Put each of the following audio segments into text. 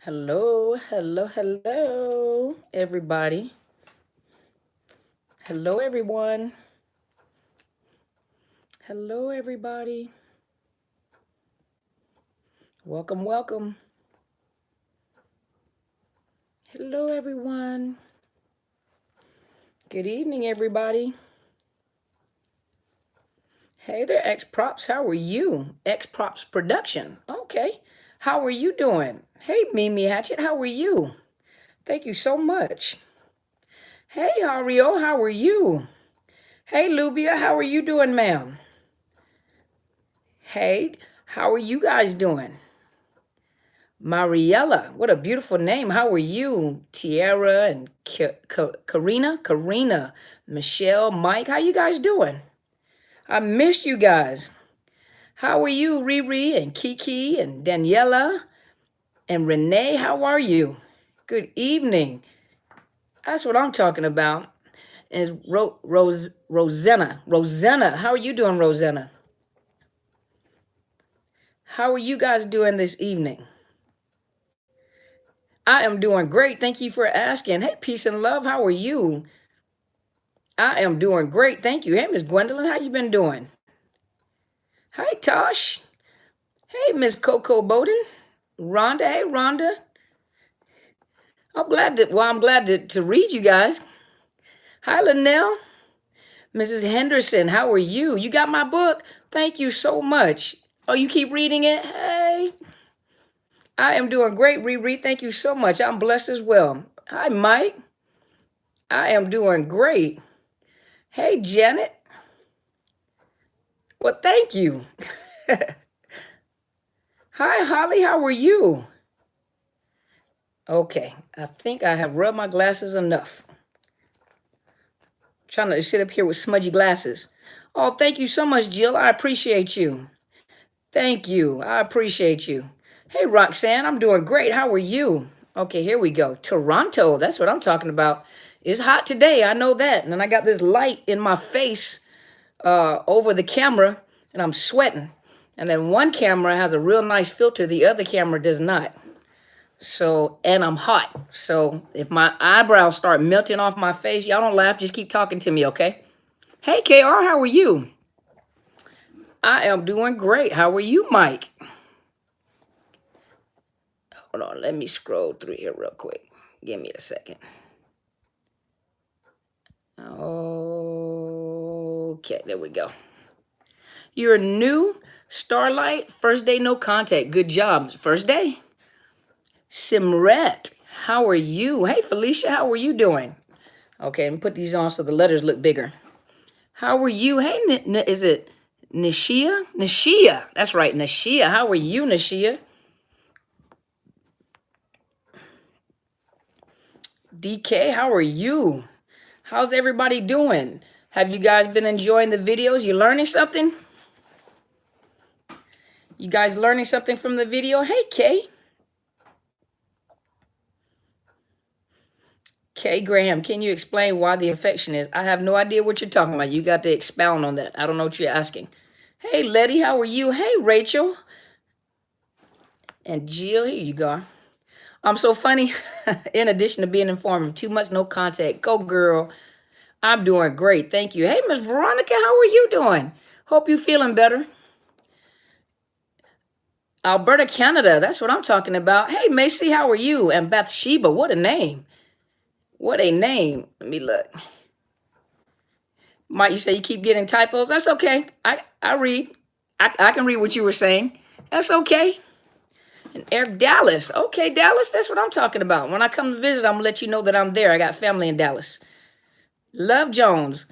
Hello, hello, hello, everybody. Hello, everyone. Hello, everybody. Welcome, welcome. Hello, everyone. Good evening, everybody. Hey there, X Props. How are you? X Props Production. Okay. How are you doing? Hey, Mimi Hatchet. How are you? Thank you so much. Hey, Hario. How are you? Hey, Lubia. How are you doing, ma'am? Hey, how are you guys doing? Mariella, what a beautiful name. How are you? Tiara and Karina, Michelle, Mike, how you guys doing? I missed you guys. How are you, Riri and Kiki and Daniela and Renee? How are you? Good evening. That's what I'm talking about. Is Rosanna. Rosanna, how are you doing, Rosanna? How are you guys doing this evening? I am doing great. Thank you for asking. Hey, peace and love. How are you? I am doing great. Thank you. Hey, Miss Gwendolyn, how you been doing? Hi, Tosh. Hey, Miss Coco Bowden. Rhonda. Hey, Rhonda. I'm glad to read you guys. Hi, Linnell. Mrs. Henderson, how are you? You got my book? Thank you so much. Oh, you keep reading it? Hey. I am doing great, Riri. Thank you so much. I'm blessed as well. Hi, Mike. I am doing great. Hey, Janet. Well, thank you. Hi, Holly. How are you? Okay, I think I have rubbed my glasses enough. Trying to sit up here with smudgy glasses. Oh, thank you so much, Jill. I appreciate you. Thank you. I appreciate you. Hey, Roxanne, I'm doing great. How are you? Okay, here we go. Toronto, that's what I'm talking about. It's hot today. I know that. And then I got this light in my face over the camera, and I'm sweating. And then one camera has a real nice filter. The other camera does not. So, and I'm hot. So if my eyebrows start melting off my face, y'all don't laugh. Just keep talking to me, okay? Hey, KR, how are you? I am doing great. How are you, Mike? Hold on. Let me scroll through here real quick. Give me a second. Okay, there we go. You're new, Starlight. First day, no contact. Good job. First day. Simret, how are you? Hey, Felicia, how are you doing? Okay, let me put these on so the letters look bigger. How are you? Hey, is it Nishia? Nishia, that's right, Nishia. How are you, Nishia? DK, how are you? How's everybody doing? Have you guys been enjoying the videos? You learning something? You guys learning something from the video? Hey, Kay. Kay Graham, can you explain why the infection is? I have no idea what you're talking about. You got to expound on that. I don't know what you're asking. Hey, Letty, how are you? Hey, Rachel. And Jill, here you go. I'm so funny. In addition to being informative, 2 months, no contact. Go, girl. I'm doing great. Thank you. Hey, Miss Veronica, how are you doing? Hope you're feeling better. Alberta, Canada. That's what I'm talking about. Hey, Macy, how are you? And Bathsheba, what a name. What a name. Let me look. Mike, you say you keep getting typos. That's okay. I read. I can read what you were saying. That's okay. And Eric Dallas. Okay, Dallas, that's what I'm talking about. When I come to visit, I'm going to let you know that I'm there. I got family in Dallas. Love Jones.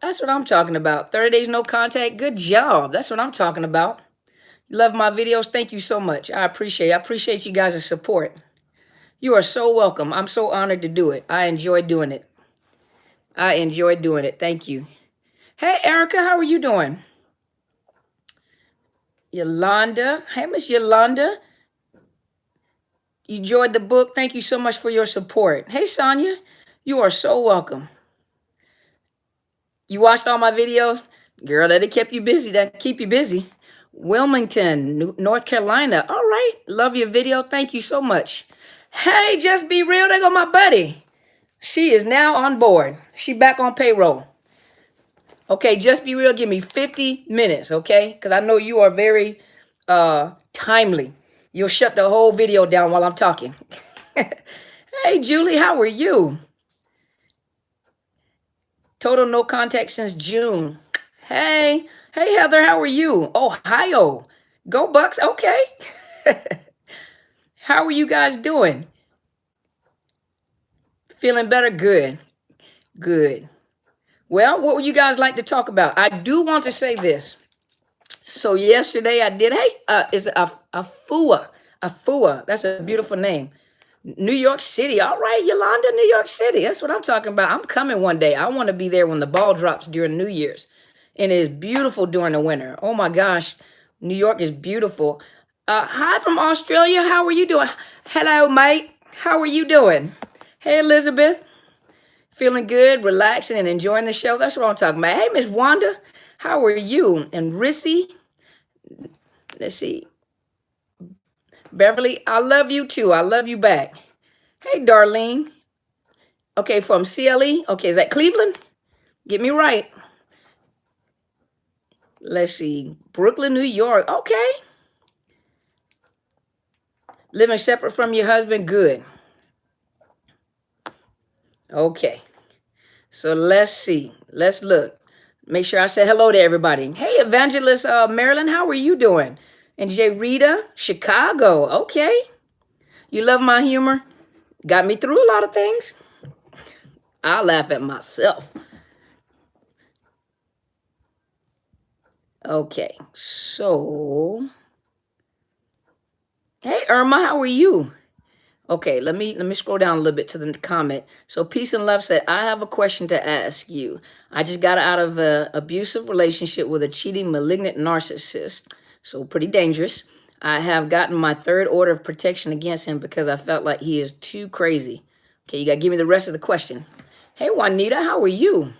That's what I'm talking about. 30 days no contact. Good job. That's what I'm talking about. You love my videos. Thank you so much. I appreciate you guys' support. You are so welcome. I'm so honored to do it. I enjoy doing it. Thank you. Hey, Erica, how are you doing? Yolanda. Hey, Miss Yolanda. You enjoyed the book. Thank you so much for your support. Hey, Sonia. You are so welcome. You watched all my videos? Girl, that kept you busy. That keep you busy. Wilmington, North Carolina. All right. Love your video. Thank you so much. Hey, just be real. There go my buddy. She is now on board. She back on payroll. Okay, just be real. Give me 50 minutes, okay? Because I know you are very timely. You'll shut the whole video down while I'm talking. Hey, Julie, how are you? Total no contact since June. Hey, hey, Heather, how are you? Ohio. Go Bucks. Okay. How are you guys doing? Feeling better? Good. Good. Well, what would you guys like to talk about? I do want to say this. So yesterday I did. Hey, is Afua? Afua. That's a beautiful name. New York City. All right, Yolanda, New York City. That's what I'm talking about. I'm coming one day. I want to be there when the ball drops during New Year's. And it is beautiful during the winter. Oh my gosh. New York is beautiful. Hi from Australia. How are you doing? Hello, mate. How are you doing? Hey, Elizabeth. Feeling good, relaxing, and enjoying the show. That's what I'm talking about. Hey, Miss Wanda. How are you? And Rissy. Let's see. Beverly, I love you too. I love you back. Hey, Darlene. Okay, from CLE. Okay, is that Cleveland? Get me right. Let's see. Brooklyn, New York. Okay. Living separate from your husband. Good. Okay. So let's see. Let's look. Make sure I say hello to everybody. Hey, Evangelist Marilyn, how are you doing? And J. Rita, Chicago. Okay. You love my humor? Got me through a lot of things. I laugh at myself. Okay, so hey Irma, how are you? Okay, let me scroll down a little bit to the comment. So Peace and Love said, I have a question to ask you. I just got out of an abusive relationship with a cheating, malignant narcissist. So pretty dangerous. I have gotten my third order of protection against him because I felt like he is too crazy. Okay, you got to give me the rest of the question. Hey Juanita, how are you?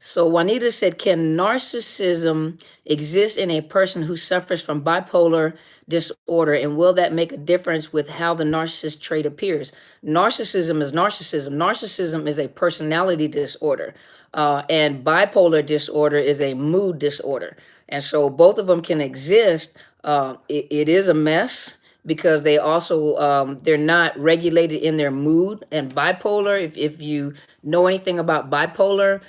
So Juanita said, can narcissism exist in a person who suffers from bipolar disorder, and will that make a difference with how the narcissist trait appears? Narcissism is narcissism. Narcissism is a personality disorder, and bipolar disorder is a mood disorder. And so both of them can exist. It is a mess because they also they're not regulated in their mood. And bipolar, if you know anything about bipolar,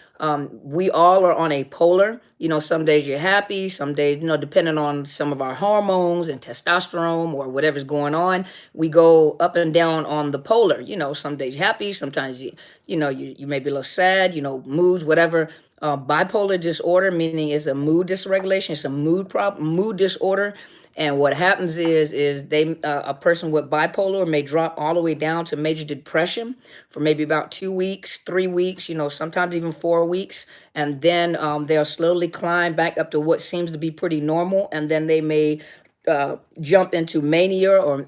we all are on a polar. Some days you're happy, some days, depending on some of our hormones and testosterone or whatever's going on, we go up and down on the polar. Some days you're happy, sometimes you may be a little sad, moods, whatever. Bipolar disorder, meaning it's a mood dysregulation, it's a mood problem, mood disorder. And what happens is they a person with bipolar may drop all the way down to major depression for maybe about 2 weeks, 3 weeks, sometimes even 4 weeks. And then they'll slowly climb back up to what seems to be pretty normal. And then they may jump into mania or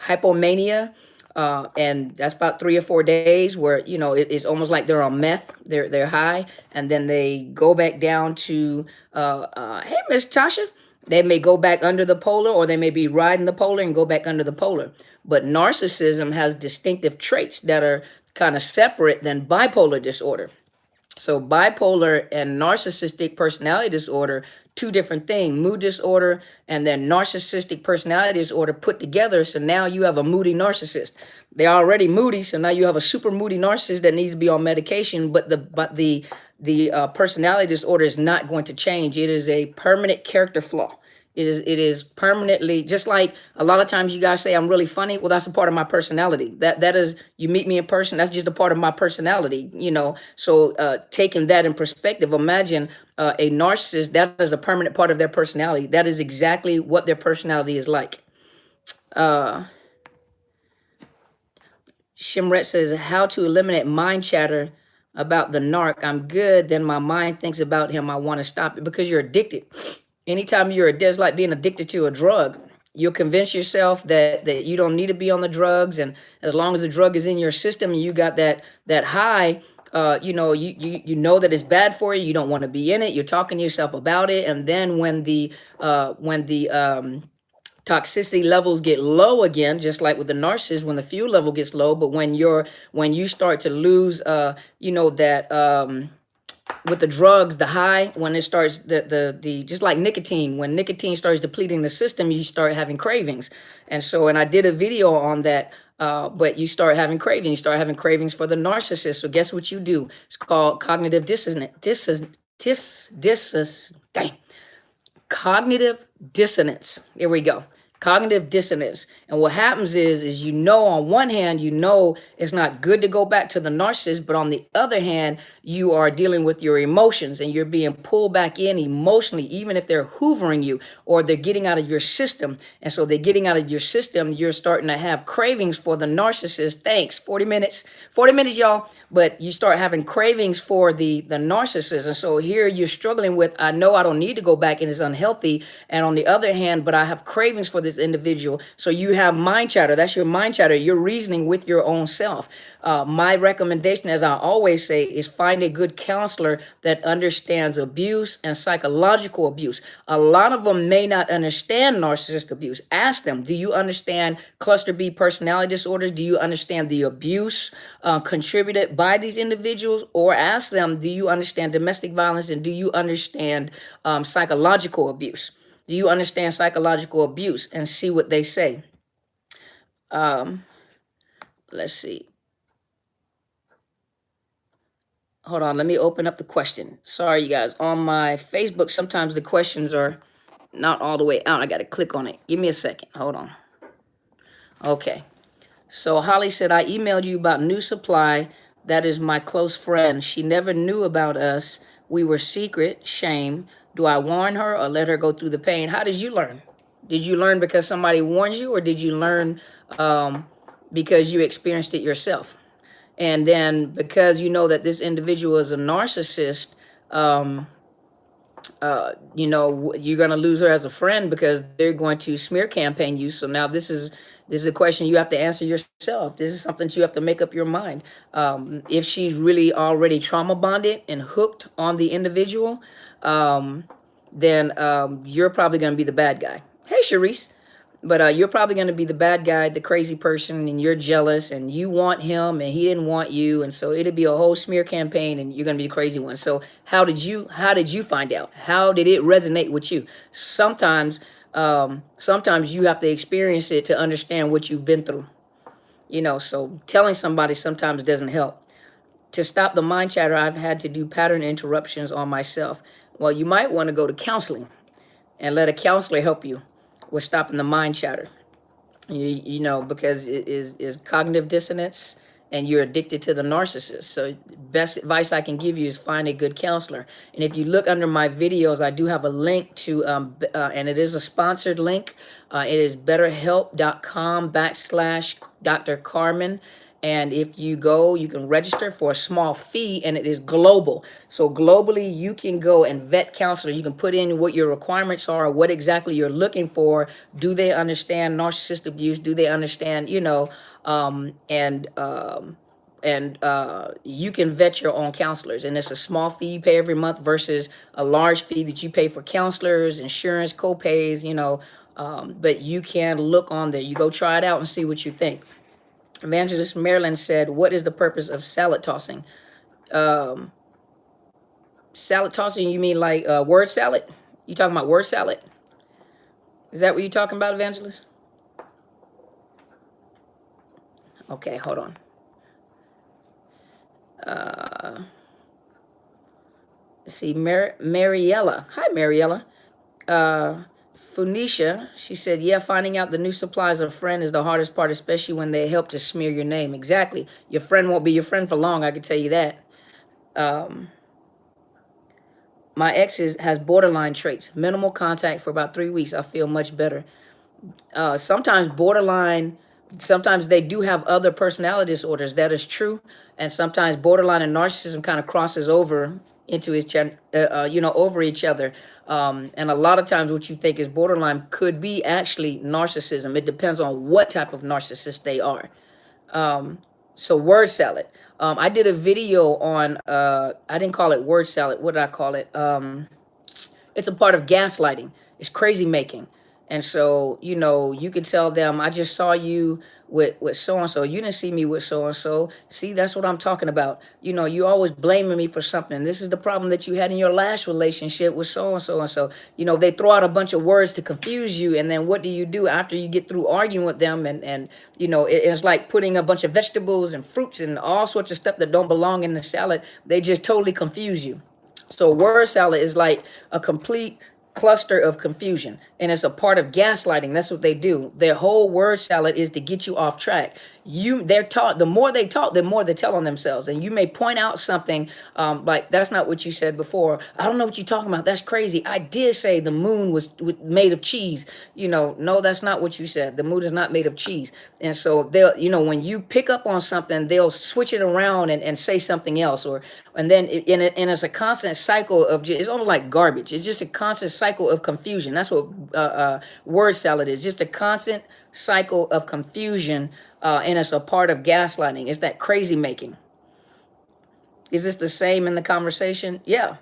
hypomania. And that's about 3 or 4 days where, it's almost like they're on meth, they're high. And then they go back down to, hey, Miss Tasha. They may go back under the polar, or they may be riding the polar and go back under the polar. But narcissism has distinctive traits that are kind of separate than bipolar disorder. So bipolar and narcissistic personality disorder, two different things, mood disorder and then narcissistic personality disorder put together. So now you have a moody narcissist. They're already moody, so now you have a super moody narcissist that needs to be on medication, but the personality disorder is not going to change. It is a permanent character flaw. It is permanently, just like a lot of times you guys say I'm really funny. Well, that's a part of my personality. That is, you meet me in person, that's just a part of my personality, So taking that in perspective, imagine a narcissist, that is a permanent part of their personality. That is exactly what their personality is like. Shimret says, how to eliminate mind chatter about the narc. I'm good, then my mind thinks about him. I want to stop it because you're addicted. Anytime it's like being addicted to a drug. You'll convince yourself that you don't need to be on the drugs, and as long as the drug is in your system and you got that high, you know that it's bad for you. You don't want to be in it. You're talking to yourself about it, and then when the toxicity levels get low again, just like with the narcissist, when the fuel level gets low. But when you start to lose, that with the drugs, the high, when it starts, the just like nicotine, when nicotine starts depleting the system, you start having cravings. And I did a video on that. But you start having cravings. You start having cravings for the narcissist. So guess what you do? It's called cognitive dissonance. Cognitive dissonance. There we go. Cognitive dissonance. And what happens is on one hand, it's not good to go back to the narcissist, but on the other hand, you are dealing with your emotions and you're being pulled back in emotionally, even if they're hoovering you or they're getting out of your system. And so they're getting out of your system. You're starting to have cravings for the narcissist. Thanks. 40 minutes, y'all. But you start having cravings for the narcissist. And so here you're struggling with, I know I don't need to go back and it's unhealthy. And on the other hand, but I have cravings for this individual. So you have mind chatter. That's your mind chatter. You're reasoning with your own self. My recommendation, as I always say, is find a good counselor that understands abuse and psychological abuse. A lot of them may not understand narcissistic abuse. Ask them, do you understand cluster B personality disorders? Do you understand the abuse contributed by these individuals? Or ask them, do you understand domestic violence and do you understand psychological abuse? Do you understand psychological abuse? And see what they say. Let's see. Hold on, let me open up the question. Sorry, you guys. On my Facebook, sometimes the questions are not all the way out. I got to click on it. Give me a second. Hold on. Okay. So Holly said, I emailed you about new supply. That is my close friend. She never knew about us. We were secret. Shame. Do I warn her or let her go through the pain? How did you learn? Did you learn because somebody warned you, or did you learn because you experienced it yourself? And then because you know that this individual is a narcissist, you're going to lose her as a friend because they're going to smear campaign you. So now this is a question you have to answer yourself. This is something you have to make up your mind. If she's really already trauma bonded and hooked on the individual, then you're probably going to be the bad guy. Hey, Sharice. But you're probably going to be the bad guy, the crazy person, and you're jealous, and you want him, and he didn't want you, and so it'll be a whole smear campaign, and you're going to be the crazy one. So how did you find out? How did it resonate with you? Sometimes you have to experience it to understand what you've been through. So telling somebody sometimes doesn't help. To stop the mind chatter, I've had to do pattern interruptions on myself. Well, you might want to go to counseling and let a counselor help you with stopping the mind chatter, because it is cognitive dissonance and you're addicted to the narcissist. So best advice I can give you is find a good counselor. And if you look under my videos, I do have a link to, and it is a sponsored link. It is betterhelp.com/Dr. Carmen. And if you go, you can register for a small fee, and it is global. So globally, you can go and vet counselor. You can put in what your requirements are, what exactly you're looking for. Do they understand narcissistic abuse? Do they understand, you can vet your own counselors. And it's a small fee you pay every month versus a large fee that you pay for counselors, insurance, co-pays, but you can look on there. You go try it out and see what you think. Evangelist Marilyn said, what is the purpose of salad tossing? Salad tossing, you mean like word salad? You talking about word salad? Is that what you're talking about, Evangelist? Okay, hold on. Let's see, Mariella. Hi, Mariella. Phoenicia, she said, yeah, finding out the new supplies of a friend is the hardest part, especially when they help to smear your name. Exactly. Your friend won't be your friend for long, I can tell you that. My ex has borderline traits. Minimal contact for about 3 weeks. I feel much better. Sometimes they do have other personality disorders. That is true. And sometimes borderline and narcissism kind of crosses over into over each other. And a lot of times what you think is borderline could be actually narcissism. It depends on what type of narcissist they are. So word salad. I did a video on, I didn't call it word salad. What did I call it? It's a part of gaslighting. It's crazy making. And so, you know, you could tell them, I just saw you with so and so. You didn't see me with so and so. See, that's what I'm talking about. You know, you always blaming me for something. This is the problem that you had in your last relationship with so and so and so. You know, they throw out a bunch of words to confuse you, and then what do you do after you get through arguing with them? And you know, it's like putting a bunch of vegetables and fruits and all sorts of stuff that don't belong in the salad. They just totally confuse you. So word salad is like a complete cluster of confusion, and it's a part of gaslighting. That's what they do. Their whole word salad is to get you off track. They're taught, the more they talk, the more they tell on themselves. And you may point out something, like, that's not what you said before. I don't know what you're talking about. That's crazy. I did say the moon was made of cheese. You know, no, that's not what you said. The moon is not made of cheese. And so they'll, you know, when you pick up on something, they'll switch it around and say something else. And then it's a constant cycle of, it's almost like garbage. It's just a constant cycle of confusion. That's what word salad is. Just a constant cycle of confusion, and it's a part of gaslighting. It's that crazy making. Is this the same in the conversation? Yeah.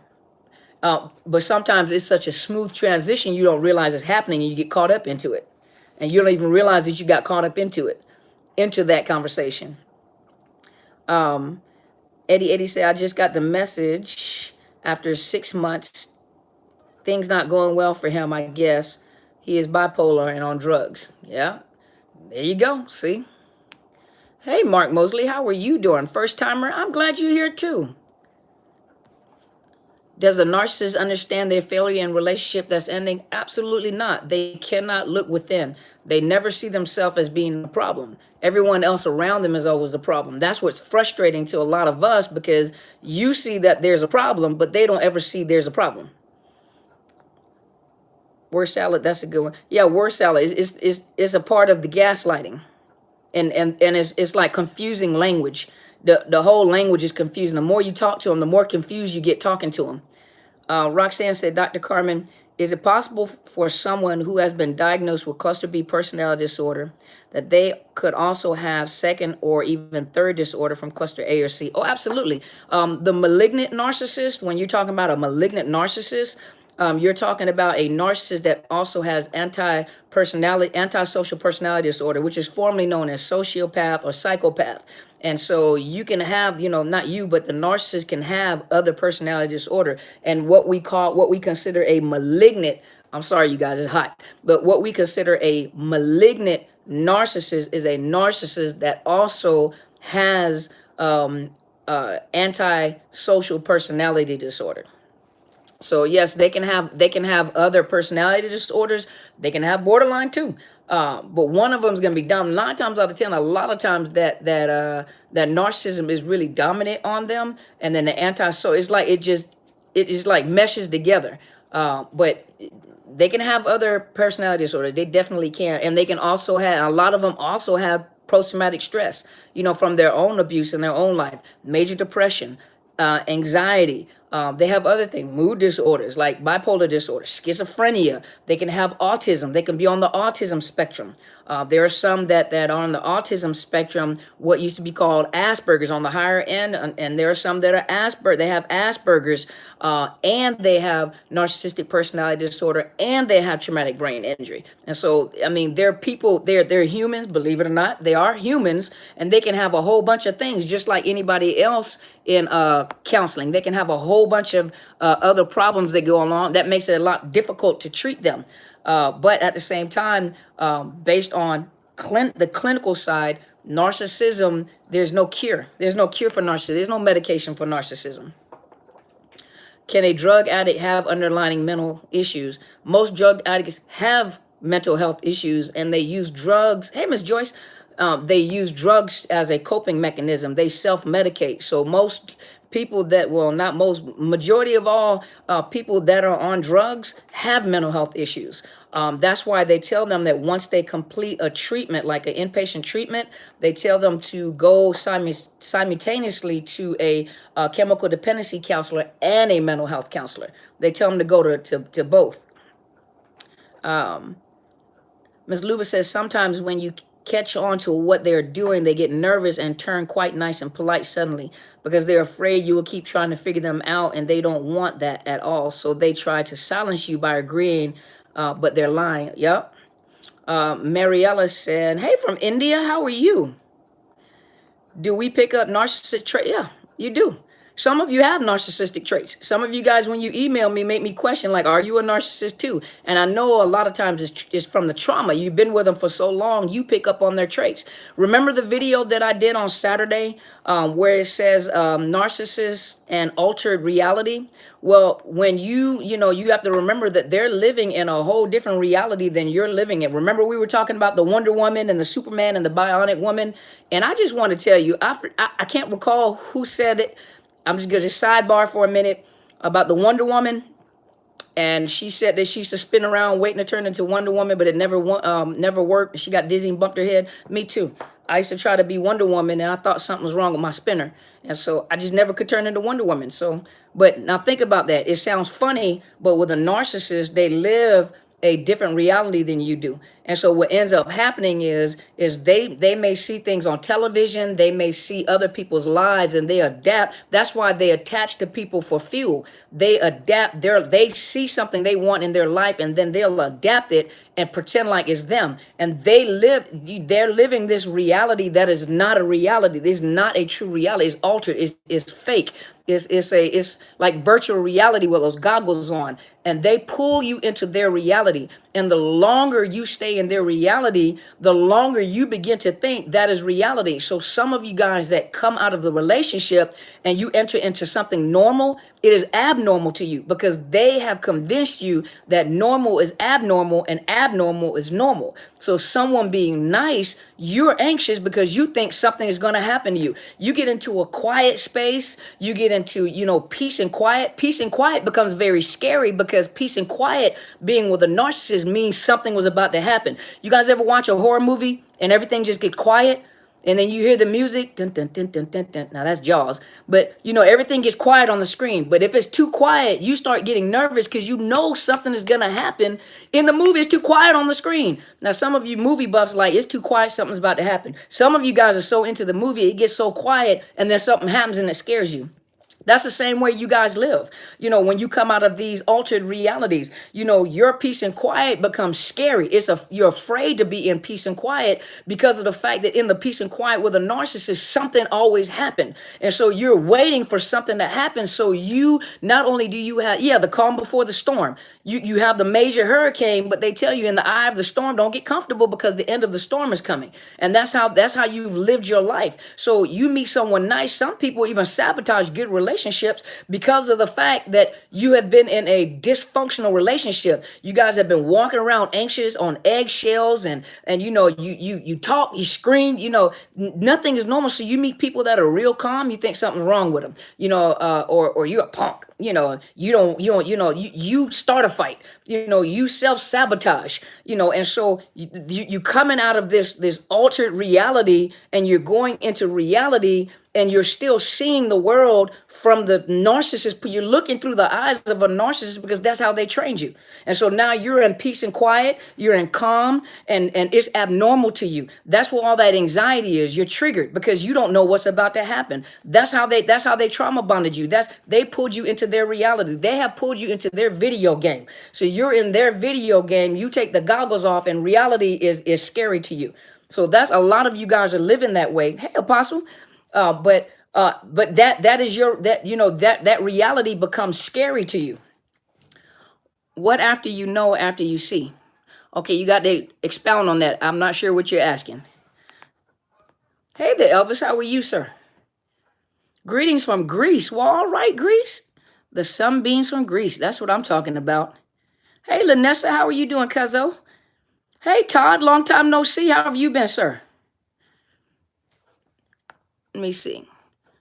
But sometimes it's such a smooth transition, you don't realize it's happening, and you get caught up into it. And you don't even realize that you got caught up into it, into that conversation. Eddie said, I just got the message after 6 months. Things not going well for him, I guess. He is bipolar and on drugs. Yeah, there you go. See? Hey, Mark Mosley, how are you doing? First timer? I'm glad you're here too. Does the narcissist understand their failure in relationship that's ending? Absolutely not. They cannot look within. They never see themselves as being the problem. Everyone else around them is always the problem. That's what's frustrating to a lot of us, because you see that there's a problem, but they don't ever see there's a problem. Word salad, that's a good one. Yeah, word salad is a part of the gaslighting. And it's like confusing language. The whole language is confusing. The more you talk to them, the more confused you get talking to them. Roxanne said, Dr. Carmen, is it possible for someone who has been diagnosed with cluster B personality disorder that they could also have second or even third disorder from cluster A or C? Oh, absolutely. The malignant narcissist, when you're talking about a malignant narcissist, you're talking about a narcissist that also has antisocial personality disorder, which is formerly known as sociopath or psychopath. And so you can have, you know, not you, but the narcissist can have other personality disorder. And what we consider a malignant, I'm sorry, you guys, it's hot, but what we consider a malignant narcissist is a narcissist that also has antisocial personality disorder. So yes, they can have other personality disorders. They can have borderline too. But one of them is going to be dominant. 9 times out of 10, a lot of times that narcissism is really dominant on them, and then so it's like it just like meshes together. But they can have other personality disorder. They definitely can, and they can also have, a lot of them also have post-traumatic stress, you know, from their own abuse in their own life, major depression, anxiety. They have other things, mood disorders like bipolar disorder, schizophrenia. They can have autism. They can be on the autism spectrum. There are some that are on the autism spectrum, what used to be called Asperger's on the higher end. And there are some that are they have Asperger's, and they have narcissistic personality disorder, and they have traumatic brain injury. And so, I mean, they're people, they're humans, believe it or not, they are humans, and they can have a whole bunch of things just like anybody else in counseling. They can have a whole bunch of other problems that go along that makes it a lot difficult to treat them. But at the same time, based on the clinical side, narcissism, there's no cure. There's no cure for narcissism. There's no medication for narcissism. Can a drug addict have underlying mental issues? Most drug addicts have mental health issues, and they use drugs. Hey, Miss Joyce, they use drugs as a coping mechanism. They self-medicate. So most people majority of all people that are on drugs have mental health issues. That's why they tell them that once they complete a treatment, like an inpatient treatment, they tell them to go simultaneously to a chemical dependency counselor and a mental health counselor. They tell them to go to both. Ms. Luba says sometimes when you catch on to what they're doing, they get nervous and turn quite nice and polite suddenly because they're afraid you will keep trying to figure them out, and they don't want that at all. So they try to silence you by agreeing, but they're lying. Yep. Mariella said, hey, from India, how are you? Do we pick up narcissistic traits? Yeah, you do. Some of you have narcissistic traits. Some of you guys, when you email me, make me question, like, are you a narcissist too? And I know a lot of times it's from the trauma. You've been with them for so long, you pick up on their traits. Remember the video that I did on Saturday where it says narcissist and altered reality? Well, when you have to remember that they're living in a whole different reality than you're living in. Remember we were talking about the Wonder Woman and the Superman and the Bionic Woman? And I just want to tell you, I can't recall who said it. I'm just going to sidebar for a minute about the Wonder Woman. And she said that she used to spin around waiting to turn into Wonder Woman, but it never worked. She got dizzy and bumped her head. Me too. I used to try to be Wonder Woman, and I thought something was wrong with my spinner. And so I just never could turn into Wonder Woman. So, but now think about that. It sounds funny, but with a narcissist, they live a different reality than you do. And so what ends up happening is they may see things on television, they may see other people's lives, and they adapt. That's why they attach to people for fuel. They adapt. They see something they want in their life, and then they'll adapt it and pretend like it's them. And they're living this reality that is not a reality. This is not a true reality. It's altered. It's fake. It's like virtual reality with those goggles on, and they pull you into their reality. And the longer you stay in their reality, the longer you begin to think that is reality. So some of you guys that come out of the relationship and you enter into something normal, it is abnormal to you because they have convinced you that normal is abnormal and abnormal is normal. So someone being nice, you're anxious because you think something is going to happen to you. You get into a quiet space, you get into, peace and quiet. Peace and quiet becomes very scary because peace and quiet being with a narcissist means something was about to happen. You guys ever watch a horror movie and everything just get quiet? And then you hear the music, dun, dun, dun, dun, dun, dun. Now that's Jaws. But everything gets quiet on the screen. But if it's too quiet, you start getting nervous because you know something is gonna happen in the movie. It's too quiet on the screen. Now some of you movie buffs like it's too quiet, something's about to happen. Some of you guys are so into the movie, it gets so quiet, and then something happens and it scares you. That's the same way you guys live. When you come out of these altered realities, your peace and quiet becomes scary. You're afraid to be in peace and quiet because of the fact that in the peace and quiet with a narcissist, something always happened. And so you're waiting for something to happen. So you, not only do you have, the calm before the storm, you have the major hurricane, but they tell you in the eye of the storm, don't get comfortable because the end of the storm is coming. And that's how you've lived your life. So you meet someone nice. Some people even sabotage good relationships because of the fact that you have been in a dysfunctional relationship. You guys have been walking around anxious on eggshells and you talk, you scream, nothing is normal. So you meet people that are real calm, you think something's wrong with them, or you're a punk. You start a fight, you self-sabotage, and so you coming out of this altered reality and you're going into reality and you're still seeing the world from the narcissist. You're looking through the eyes of a narcissist because that's how they trained you. And so now you're in peace and quiet, you're in calm, and it's abnormal to you. That's where all that anxiety is. You're triggered because you don't know what's about to happen. That's how they trauma bonded you. They pulled you into their reality. They have pulled you into their video game. So you're in their video game, you take the goggles off, and reality is scary to you. So that's a lot of you guys are living that way. Hey, Apostle. But that is that reality becomes scary to you. What after you see? Okay, you got to expound on that. I'm not sure what you're asking. Hey there, Elvis. How are you, sir? Greetings from Greece. Well, all right, Greece. The sunbeams from Greece. That's what I'm talking about. Hey, Lanessa. How are you doing, cuzzo? Hey, Todd. Long time no see. How have you been, sir? Let me see.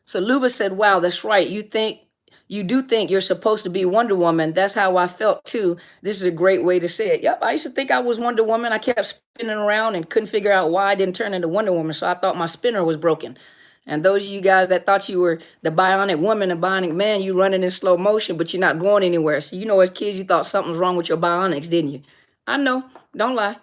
So Luba said, wow, that's right. You do think you're supposed to be Wonder Woman. That's how I felt too. This is a great way to say it. Yep, I used to think I was Wonder Woman. I kept spinning around and couldn't figure out why I didn't turn into Wonder Woman. So I thought my spinner was broken. And those of you guys that thought you were the bionic woman, the bionic man, you running in slow motion, but you're not going anywhere. So as kids, you thought something was wrong with your bionics, didn't you? I know. Don't lie.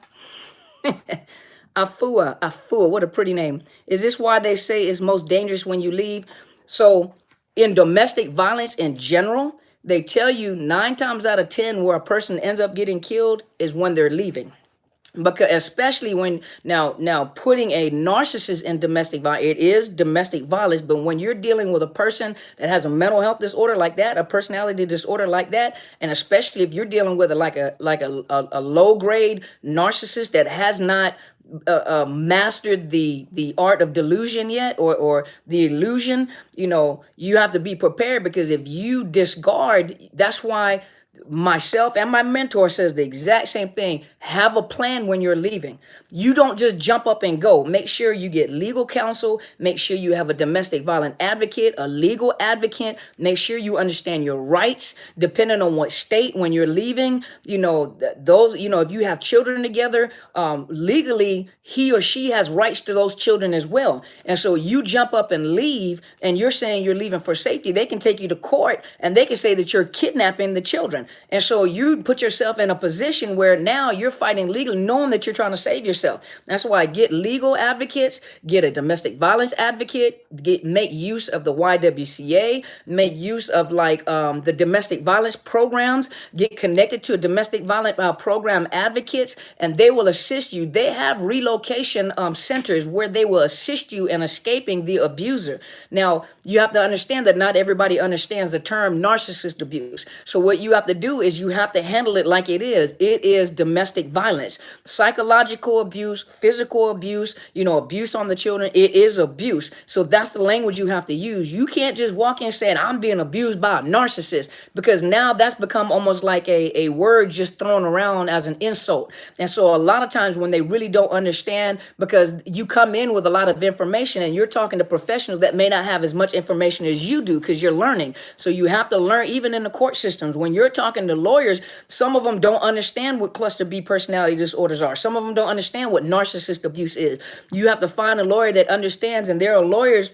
Afua, what a pretty name. Is this why they say it's most dangerous when you leave? So in domestic violence in general, they tell you 9 times out of 10 where a person ends up getting killed is when they're leaving. because especially when now putting a narcissist in domestic violence, it is domestic violence, but when you're dealing with a person that has a mental health disorder like that, a personality disorder like that, and especially if you're dealing with a low grade narcissist that has not mastered the art of delusion yet, or the illusion, you have to be prepared, because if you discard, that's why myself and my mentor says the exact same thing. Have a plan when you're leaving. You don't just jump up and go. Make sure you get legal counsel. Make sure you have a domestic violence advocate, a legal advocate. Make sure you understand your rights, depending on what state when you're leaving. If you have children together, legally, he or she has rights to those children as well. And so you jump up and leave, and you're saying you're leaving for safety. They can take you to court, and they can say that you're kidnapping the children. And so you put yourself in a position where now you're fighting legally, knowing that you're trying to save yourself. That's why get legal advocates, get a domestic violence advocate, make use of the YWCA, make use of the domestic violence programs, get connected to a domestic violence program advocates, and they will assist you. They have relocation centers where they will assist you in escaping the abuser. Now, you have to understand that not everybody understands the term narcissist abuse. So what you have to do is you have to handle it like it is. It is domestic violence, psychological abuse, physical abuse, abuse on the children. It is abuse. So that's the language you have to use. You can't just walk in saying, I'm being abused by a narcissist, because now that's become almost like a word just thrown around as an insult. And so a lot of times when they really don't understand, because you come in with a lot of information and you're talking to professionals that may not have as much information as you do, because you're learning. So you have to learn, even in the court systems. When you're talking to lawyers, some of them don't understand what cluster B personality disorders are. Some of them don't understand what narcissist abuse is. You have to find a lawyer that understands, and there are lawyers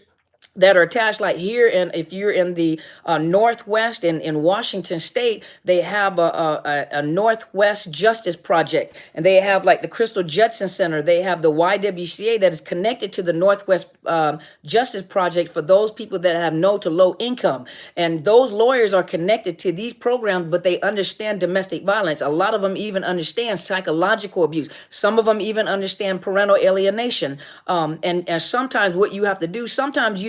that are attached, like here, and if you're in the Northwest in Washington State, they have a Northwest Justice Project, and they have like the Crystal Judson Center. They have the YWCA that is connected to the Northwest Justice Project for those people that have no to low income. And those lawyers are connected to these programs, but they understand domestic violence. A lot of them even understand psychological abuse. Some of them even understand parental alienation. And sometimes what you have to do, sometimes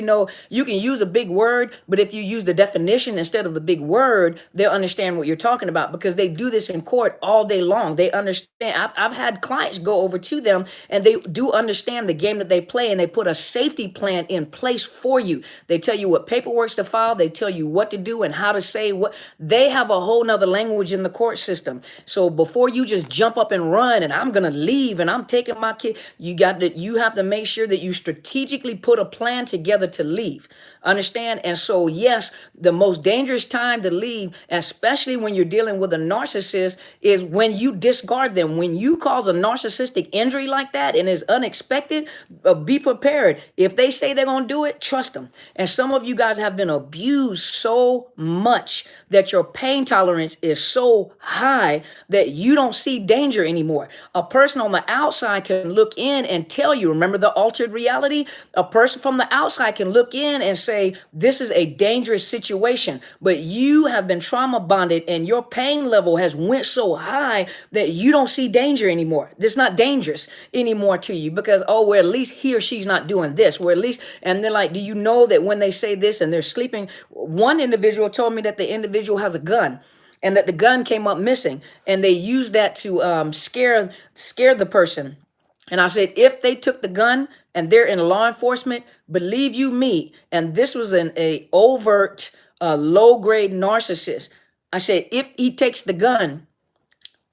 you can use a big word, but if you use the definition instead of the big word, they'll understand what you're talking about, because they do this in court all day long. They understand. I've had clients go over to them, and they do understand the game that they play, and they put a safety plan in place for you. They tell you what paperwork to file. They tell you what to do and how to say what. They have a whole nother language in the court system. So before you just jump up and run and I'm going to leave and I'm taking my kid, you have to make sure that you strategically put a plan together to leave. Understand? And so, yes, the most dangerous time to leave, especially when you're dealing with a narcissist, is when you discard them. When you cause a narcissistic injury like that and is unexpected, be prepared. If they say they're going to do it, trust them. And some of you guys have been abused so much that your pain tolerance is so high that you don't see danger anymore. A person on the outside can look in and tell you, remember the altered reality? A person from the outside can look in and say, this is a dangerous situation, but you have been trauma bonded and your pain level has went so high that you don't see danger anymore. It's not dangerous anymore to you, because, well, at least he or she's not doing this. At least, and they're like, do you know that when they say this and they're sleeping, one individual told me that the individual has a gun, and that the gun came up missing, and they used that to scare the person. And I said, if they took the gun and they're in law enforcement, believe you me, and this was a overt, low-grade narcissist. I said, if he takes the gun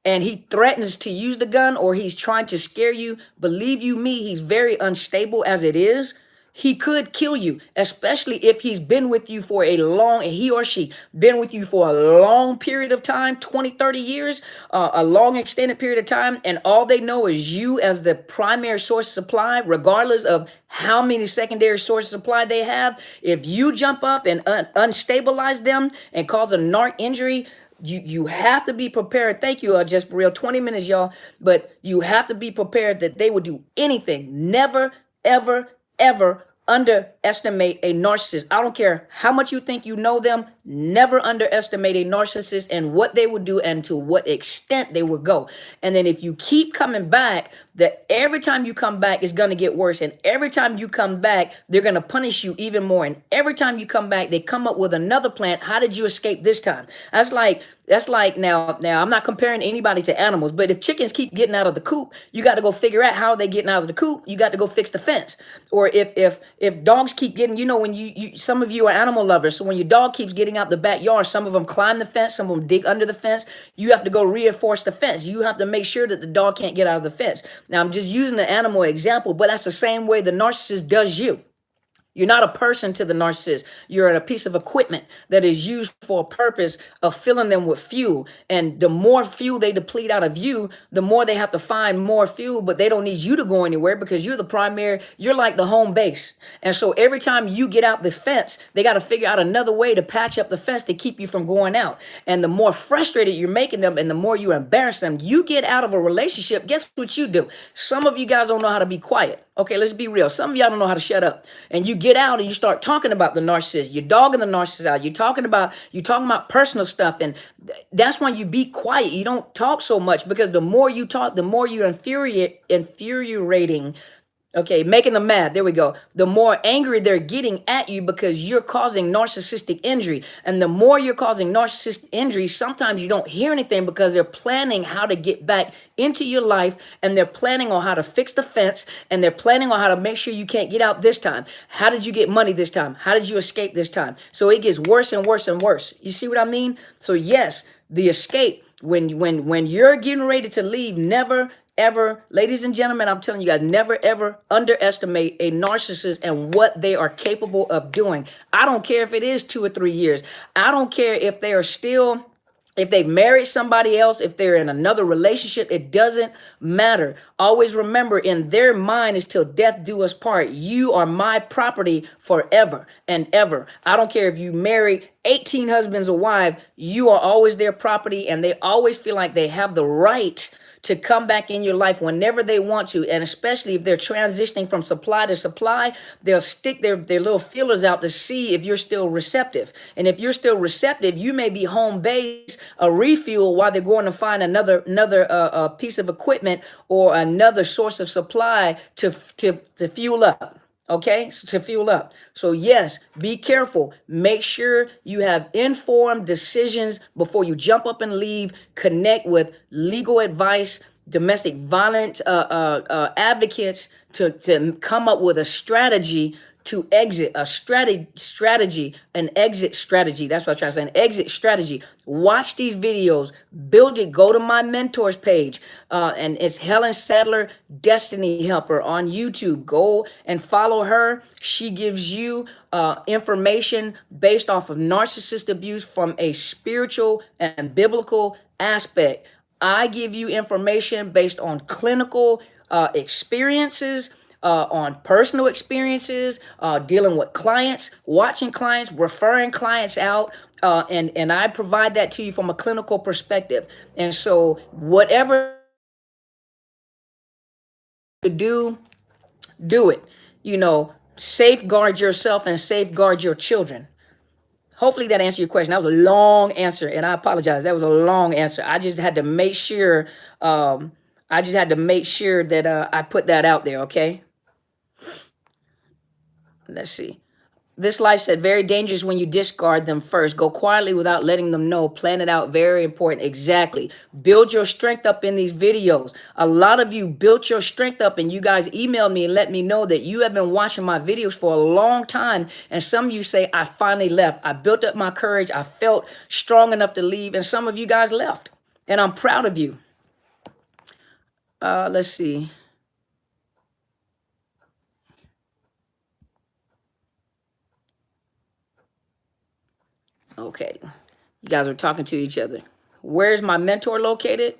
and he threatens to use the gun, or he's trying to scare you, believe you me, he's very unstable as it is. He could kill you, especially if he's been with you for he or she been with you for a long period of time, 20, 30 years, a long extended period of time. And all they know is you as the primary source of supply, regardless of how many secondary sources of supply they have. If you jump up and unstabilize them and cause a narc injury, you have to be prepared. Thank you, just real 20 minutes, y'all. But you have to be prepared that they would do anything. Never, ever, ever underestimate a narcissist. I don't care how much you think you know them. Never underestimate a narcissist and what they would do and to what extent they would go. And then if you keep coming back, that every time you come back, it's going to get worse. And every time you come back, they're going to punish you even more. And every time you come back, they come up with another plan. How did you escape this time? That's like now I'm not comparing anybody to animals, but if chickens keep getting out of the coop, you got to go figure out how they getting out of the coop. You got to go fix the fence. Or if dogs keep getting, when you some of you are animal lovers, so when your dog keeps getting out the backyard, some of them climb the fence, some of them dig under the fence. You have to go reinforce the fence. You have to make sure that the dog can't get out of the fence. Now I'm just using the animal example, but that's the same way the narcissist does you. You're not a person to the narcissist. You're a piece of equipment that is used for a purpose of filling them with fuel. And the more fuel they deplete out of you, the more they have to find more fuel, but they don't need you to go anywhere because you're the primary, you're like the home base. And so every time you get out the fence, they got to figure out another way to patch up the fence to keep you from going out. And the more frustrated you're making them and the more you embarrass them, you get out of a relationship. Guess what you do? Some of you guys don't know how to be quiet. Okay, let's be real. Some of y'all don't know how to shut up. And you get out and you start talking about the narcissist. You're dogging the narcissist out. You're talking about personal stuff. And that's why you be quiet. You don't talk so much because the more you talk, the more you're infuriating. Okay, making them mad. There we go. The more angry they're getting at you because you're causing narcissistic injury. And the more you're causing narcissistic injury, sometimes you don't hear anything because they're planning how to get back into your life and they're planning on how to fix the fence and they're planning on how to make sure you can't get out this time. How did you get money this time? How did you escape this time? So it gets worse and worse and worse. You see what I mean? So yes, the escape, when you're getting ready to leave, never ever, ladies and gentlemen, I'm telling you guys, never ever underestimate a narcissist and what they are capable of doing. I don't care if it is 2 or 3 years. I don't care if they are still, if they've married somebody else, if they're in another relationship, it doesn't matter. Always remember, in their mind is till death do us part. You are my property forever and ever. I don't care if you marry 18 husbands or wives, you are always their property, and they always feel like they have the right to come back in your life whenever they want to. And especially if they're transitioning from supply to supply, they'll stick their little feelers out to see if you're still receptive. And if you're still receptive, you may be home base, a refuel, while they're going to find another piece of equipment or another source of supply to fuel up. Okay, so to fuel up. So yes, be careful. Make sure you have informed decisions before you jump up and leave. Connect with legal advice, domestic violence advocates to come up with a strategy to exit, an exit strategy. That's what I'm trying to say, an exit strategy. Watch these videos, build it, go to my mentors page. And it's Helen Sadler, Destiny Helper on YouTube. Go and follow her. She gives you information based off of narcissist abuse from a spiritual and biblical aspect. I give you information based on clinical experiences, on personal experiences, dealing with clients, watching clients, referring clients out, and I provide that to you from a clinical perspective. And so whatever to do it. Safeguard yourself and safeguard your children. Hopefully that answered your question. That was a long answer, and I apologize. That was a long answer. I just had to make sure. That I put that out there. Okay. Let's see. This life said, very dangerous when you discard them first. Go quietly without letting them know. Plan it out. Very important. Exactly. Build your strength up in these videos. A lot of you built your strength up, and you guys emailed me and let me know that you have been watching my videos for a long time. And some of you say, I finally left. I built up my courage. I felt strong enough to leave. And some of you guys left. And I'm proud of you. Let's see. Okay, you guys are talking to each other. Where's my mentor located?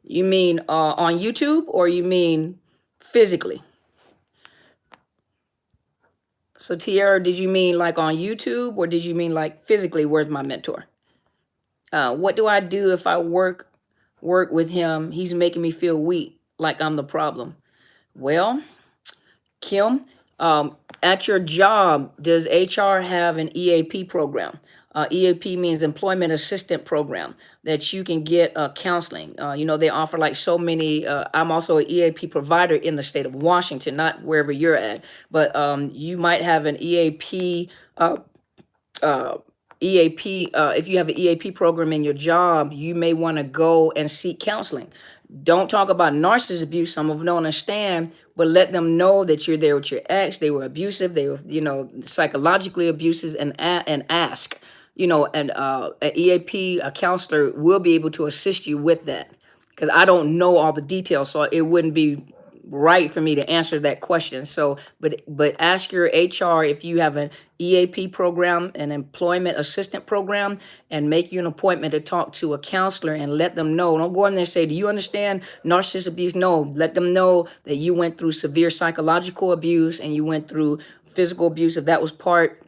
You mean on YouTube, or you mean physically? So Tiara, did you mean like on YouTube, or did you mean like physically? Where's my mentor? What do I do if I work with him? He's making me feel weak, like I'm the problem. Well, Kim, At your job, does HR have an EAP program? EAP means Employment Assistant Program that you can get counseling. They offer like so many. I'm also an EAP provider in the state of Washington, not wherever you're at, but you might have an EAP. If you have an EAP program in your job, you may want to go and seek counseling. Don't talk about narcissist abuse. Some of them don't understand, but let them know that you're there with your ex. They were abusive. They were, psychologically abusive, and ask, an EAP, a counselor will be able to assist you with that. Because I don't know all the details, so it wouldn't be right for me to answer that question. So, but ask your HR if you have an EAP program, an employment assistant program, and make you an appointment to talk to a counselor and let them know. Don't go in there and say, do you understand narcissist abuse? No, let them know that you went through severe psychological abuse and you went through physical abuse, if that was part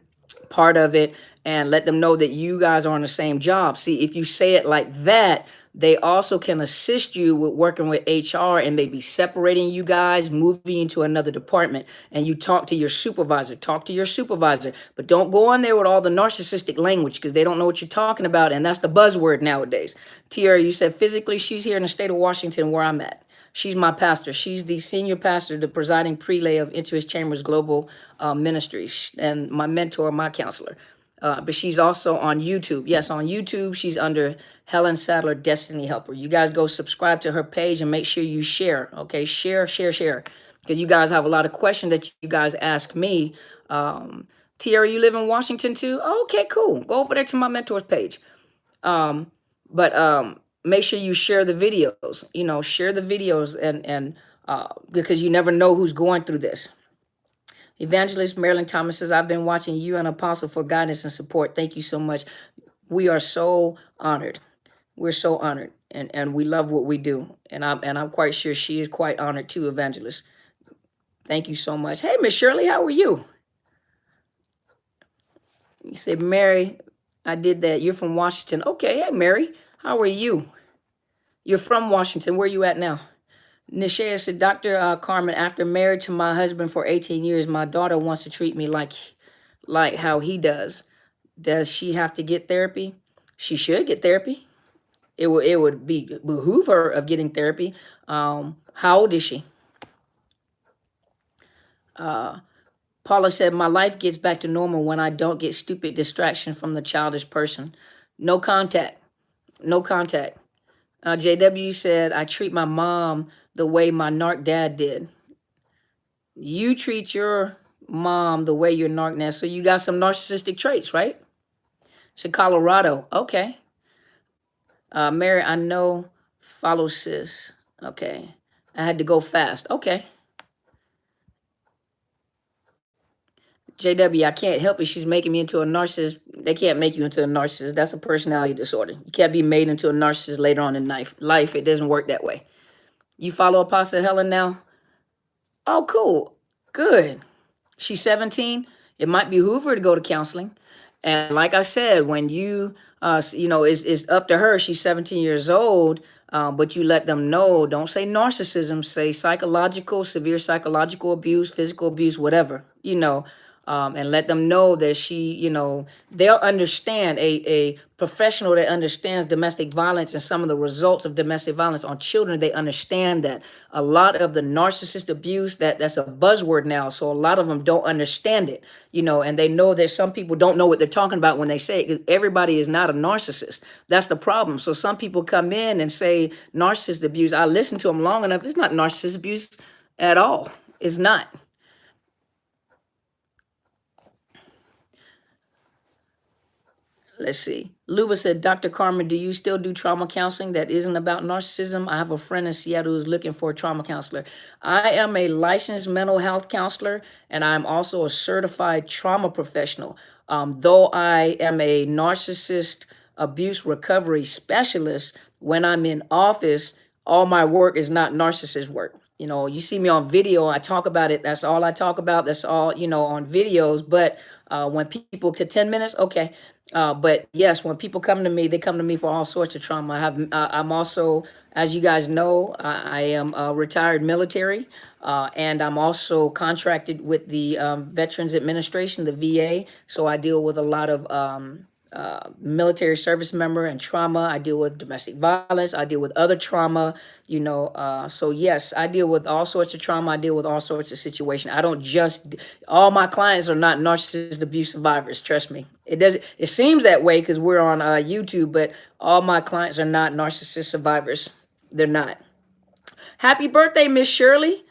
of it, and let them know that you guys are on the same job. See, if you say it like that, they also can assist you with working with HR and maybe separating you guys, moving you to another department, and you talk to your supervisor. But don't go on there with all the narcissistic language, because they don't know what you're talking about, and that's the buzzword nowadays. Tiara, you said physically she's here in the state of Washington where I'm at. She's my pastor. She's the senior pastor, the presiding prelate of Into His Chambers Global Ministries, and my mentor, my counselor. But she's also on YouTube. Yes, on YouTube, she's under Helen Sadler, Destiny Helper. You guys go subscribe to her page and make sure you share. Okay, share. Because you guys have a lot of questions that you guys ask me. Tiara, you live in Washington too? Okay, cool. Go over there to my mentor's page. But make sure you share the videos. Share the videos and because you never know who's going through this. Evangelist Marilyn Thomas says, I've been watching you and Apostle for guidance and support. Thank you so much. We are so honored. We're so honored, and we love what we do. And I'm quite sure she is quite honored too, Evangelist. Thank you so much. Hey, Miss Shirley, how are you? You said, Mary, I did that. You're from Washington. Okay, hey, Mary, how are you? You're from Washington. Where are you at now? Nishaya said, Dr. Carmen, after married to my husband for 18 years, my daughter wants to treat me like how he does. Does she have to get therapy? She should get therapy. It would behoove her of getting therapy. How old is she? Paula said, my life gets back to normal when I don't get stupid distraction from the childish person. No contact. JW said, I treat my mom the way my narc dad did. You treat your mom the way your narc dad. So you got some narcissistic traits, right? It's in Colorado. Okay. Mary, I know. Follow sis. Okay. I had to go fast. Okay. JW, I can't help it. She's making me into a narcissist. They can't make you into a narcissist. That's a personality disorder. You can't be made into a narcissist later on in life. It doesn't work that way. You follow Apostle Helen now? Oh, cool. Good. She's 17. It might behoove her to go to counseling. And like I said, when you, it's up to her. She's 17 years old, but you let them know. Don't say narcissism. Say severe psychological abuse, physical abuse, whatever, and let them know that she, they'll understand. A professional that understands domestic violence and some of the results of domestic violence on children, they understand that a lot of the narcissist abuse, that's a buzzword now. So a lot of them don't understand it, and they know that some people don't know what they're talking about when they say it, because everybody is not a narcissist. That's the problem. So some people come in and say narcissist abuse. I listen to them long enough. It's not narcissist abuse at all. It's not. Let's see. Luba said, Dr. Carmen, do you still do trauma counseling that isn't about narcissism? I have a friend in Seattle who's looking for a trauma counselor. I am a licensed mental health counselor, and I'm also a certified trauma professional. Though I am a narcissist abuse recovery specialist, when I'm in office, all my work is not narcissist work. You see me on video, I talk about it. That's all I talk about. That's all, on videos. But When people to 10 minutes, okay. But yes, when people come to me, they come to me for all sorts of trauma. I'm also, as you guys know, I am retired military, and I'm also contracted with the Veterans Administration, the VA. So I deal with a lot of military service member and trauma. I deal with domestic violence. I deal with other trauma, so yes, I deal with all sorts of trauma. I deal with all sorts of situations. I don't just, all my clients are not narcissist abuse survivors. Trust me. It seems that way because we're on YouTube, but all my clients are not narcissist survivors. They're not. Happy birthday, Miss Shirley.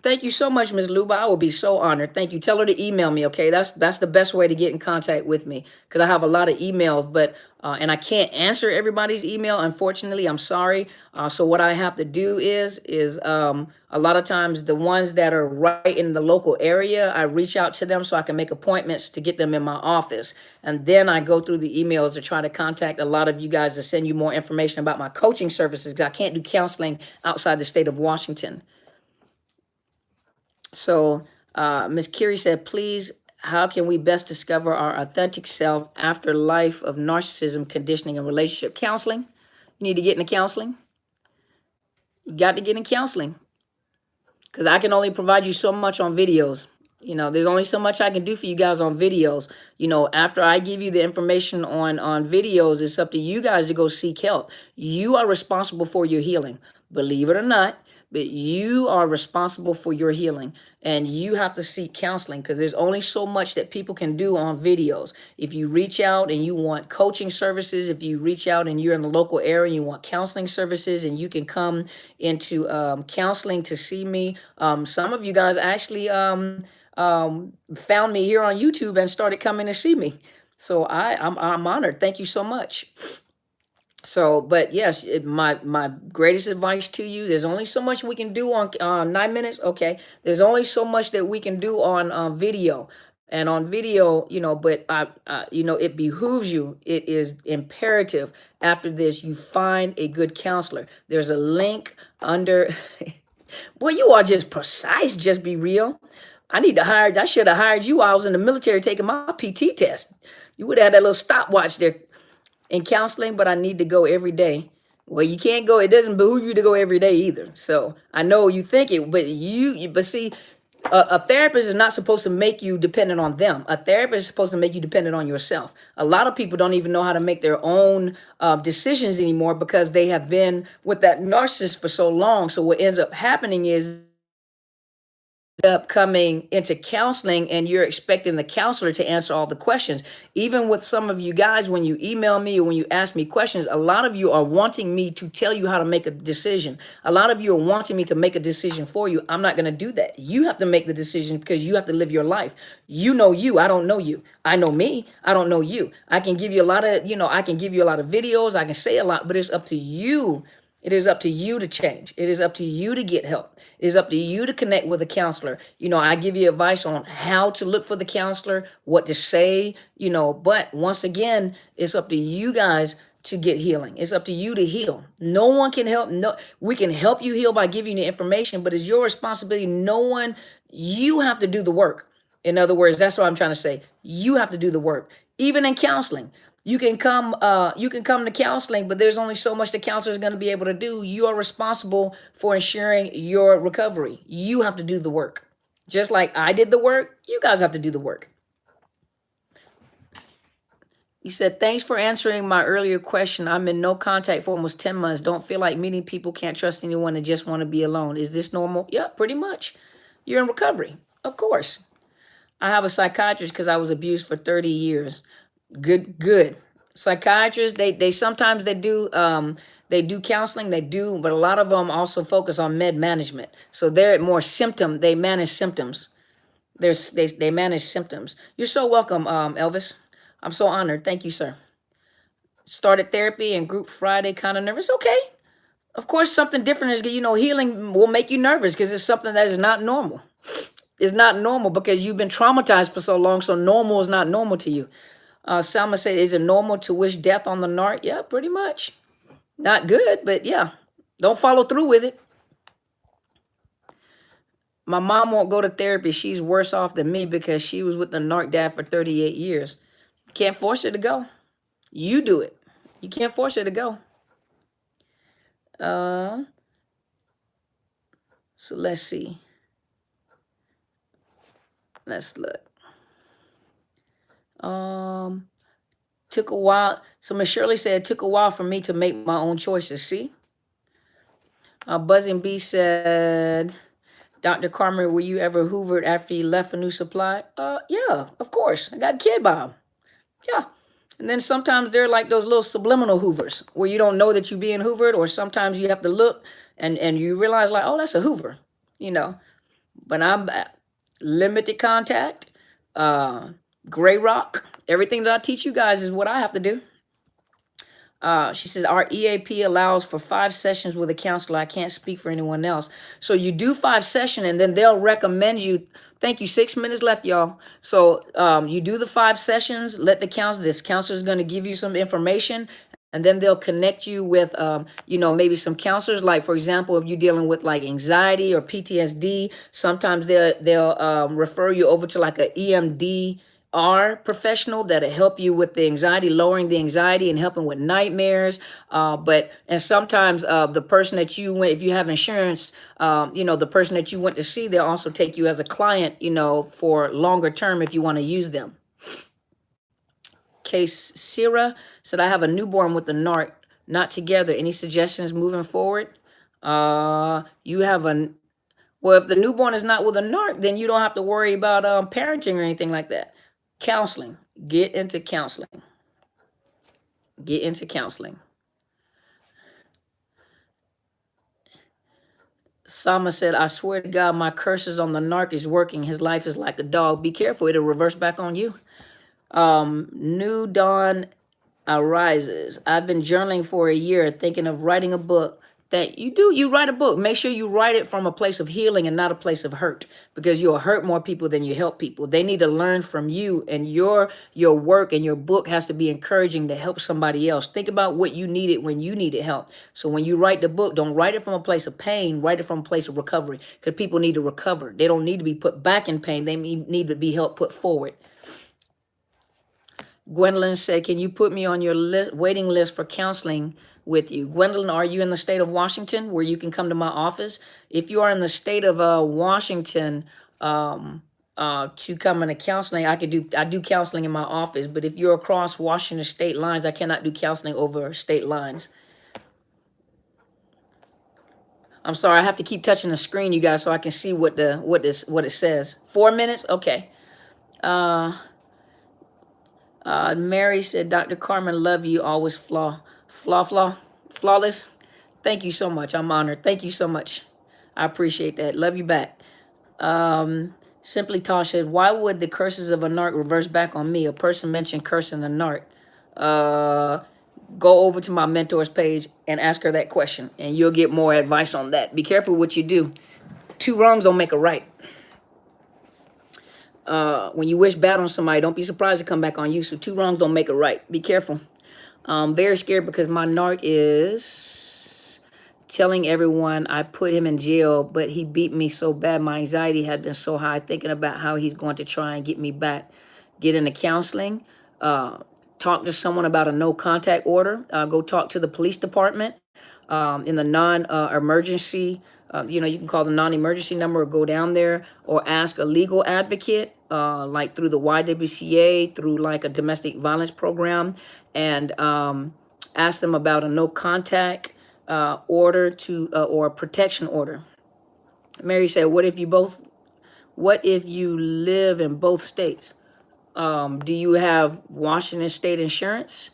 Thank you so much, Ms. Luba. I will be so honored. Thank you. Tell her to email me, okay? That's the best way to get in contact with me because I have a lot of emails, but and I can't answer everybody's email. Unfortunately, I'm sorry. So what I have to do is a lot of times the ones that are right in the local area, I reach out to them so I can make appointments to get them in my office. And then I go through the emails to try to contact a lot of you guys to send you more information about my coaching services because I can't do counseling outside the state of Washington. So Ms. Curie said, please, how can we best discover our authentic self after life of narcissism, conditioning, and relationship counseling? You need to get into counseling. You got to get in counseling because I can only provide you so much on videos. There's only so much I can do for you guys on videos. After I give you the information on videos, it's up to you guys to go seek help. You are responsible for your healing, believe it or not. But you are responsible for your healing and you have to seek counseling because there's only so much that people can do on videos. If you reach out and you want coaching services, if you reach out and you're in the local area and you want counseling services and you can come into counseling to see me. Some of you guys actually found me here on YouTube and started coming to see me. So I'm honored. Thank you so much. So, but yes, my greatest advice to you, there's only so much we can do on 9 minutes. Okay. There's only so much that we can do on video and on video, but it behooves you. It is imperative after this, you find a good counselor. There's a link under, boy, you are just precise. Just be real. I should have hired you while I was in the military taking my PT test. You would have had that little stopwatch there. In counseling, but I need to go every day. Well, you can't go. It doesn't behoove you to go every day either. So I know you think it, but see, a therapist is not supposed to make you dependent on them. A therapist is supposed to make you dependent on yourself. A lot of people don't even know how to make their own decisions anymore because they have been with that narcissist for so long. So what ends up happening is up coming into counseling and you're expecting the counselor to answer all the questions. Even with some of you guys, when you email me or when you ask me questions, a lot of you are wanting me to tell you how to make a decision. A lot of you are wanting me to make a decision for you. I'm not going to do that. You have to make the decision because you have to live your life. You know you. I don't know you. I know me. I don't know you. I can give you a lot of, I can give you a lot of videos. I can say a lot, but it's up to you. It is up to you to change. It is up to you to get help. It is up to you to connect with a counselor. I give you advice on how to look for the counselor, what to say, but once again, it's up to you guys to get healing. It's up to you to heal. No one can help. No, we can help you heal by giving you the information, but it's your responsibility. You have to do the work. In other words, that's what I'm trying to say. You have to do the work. Even in counseling. You can come to counseling, but there's only so much the counselor is going to be able to do. You are responsible for ensuring your recovery. You have to do the work. Just like I did the work, you guys have to do the work. He said, thanks for answering my earlier question. I'm in no contact for almost 10 months. Don't feel like meeting people, can't trust anyone, and just want to be alone. Is this normal? Yeah, pretty much. You're in recovery. Of course. I have a psychiatrist because I was abused for 30 years. Good. Psychiatrists, they sometimes they do counseling, but a lot of them also focus on med management. So they're more they manage symptoms. They manage symptoms. You're so welcome, Elvis. I'm so honored. Thank you, sir. Started therapy and group Friday, kind of nervous. Okay. Of course, something different is, healing will make you nervous because it's something that is not normal. It's not normal because you've been traumatized for so long, so normal is not normal to you. Salma said, is it normal to wish death on the narc? Yeah, pretty much. Not good, but yeah. Don't follow through with it. My mom won't go to therapy. She's worse off than me because she was with the narc dad for 38 years. Can't force her to go. You do it. You can't force her to go. So let's see. Let's look. Took a while. So Miss Shirley said it took a while for me to make my own choices. See? Buzzing B said, Dr. Carmen, were you ever hoovered after you left for New Supply? Yeah, of course. I got a kid bomb. Yeah. And then sometimes they're like those little subliminal hoovers where you don't know that you're being hoovered, or sometimes you have to look and you realize like, oh, that's a hoover, you know. But I'm limited contact, gray rock. Everything that I teach you guys is what I have to do. She says, our EAP allows for 5 sessions with a counselor. I can't speak for anyone else. So you do 5 sessions and then they'll recommend you. Thank you. 6 minutes left, y'all. So you do the 5 sessions, let the counselor, this counselor is going to give you some information, and then they'll connect you with, maybe some counselors. Like, for example, if you're dealing with like anxiety or PTSD, sometimes they'll refer you over to like a EMD professional that'll help you with the anxiety, lowering the anxiety and helping with nightmares. And sometimes the person that you went, if you have insurance, the person that you went to see, they'll also take you as a client, for longer term if you want to use them. Case Sierra said, I have a newborn with the narc, not together. Any suggestions moving forward? You have well, if the newborn is not with a narc, then you don't have to worry about parenting or anything like that. Counseling. Get into counseling. Get into counseling. Sama said, I swear to God, my curses on the narc is working. His life is like a dog. Be careful. It'll reverse back on you. New Dawn arises. I've been journaling for a year, thinking of writing a book. That you write a book. Make sure you write it from a place of healing and not a place of hurt, because you'll hurt more people than you help people. They need to learn from you, and your work and your book has to be encouraging to help somebody else. Think about what you needed when you needed help. So when you write the book, don't write it from a place of pain, write it from a place of recovery, because people need to recover. They don't need to be put back in pain. They need to be helped put forward. Gwendolyn said, can you put me on your waiting list for counseling with you? Gwendolyn, are you in the state of Washington where you can come to my office? If you are in the state of Washington to come into counseling, I do counseling in my office. But if you're across Washington state lines, I cannot do counseling over state lines. I'm sorry, I have to keep touching the screen, you guys, so I can see what it says. 4 minutes? Okay. Mary said, Dr. Carmen, love you, always flawless. Thank you so much. I'm honored. Thank you so much. I appreciate that. Love you back. Simply Tosh says, why would the curses of a narc reverse back on me? A person mentioned cursing a narc. Go over to my mentors page and ask her that question, and you'll get more advice on that. Be careful what you do. 2 wrongs don't make a right. When you wish bad on somebody, don't be surprised to come back on you. So 2 wrongs don't make a right. Be careful. Very scared because my narc is telling everyone I put him in jail, but he beat me so bad. My anxiety had been so high thinking about how he's going to try and get me back. Get into counseling. Talk to someone about a no contact order. Go talk to the police department in the non-emergency. You can call the non-emergency number or go down there, or ask a legal advocate, like through the YWCA, through like a domestic violence program, and ask them about a no contact order or a protection order. Mary said, what if you live in both states? Do you have Washington state insurance?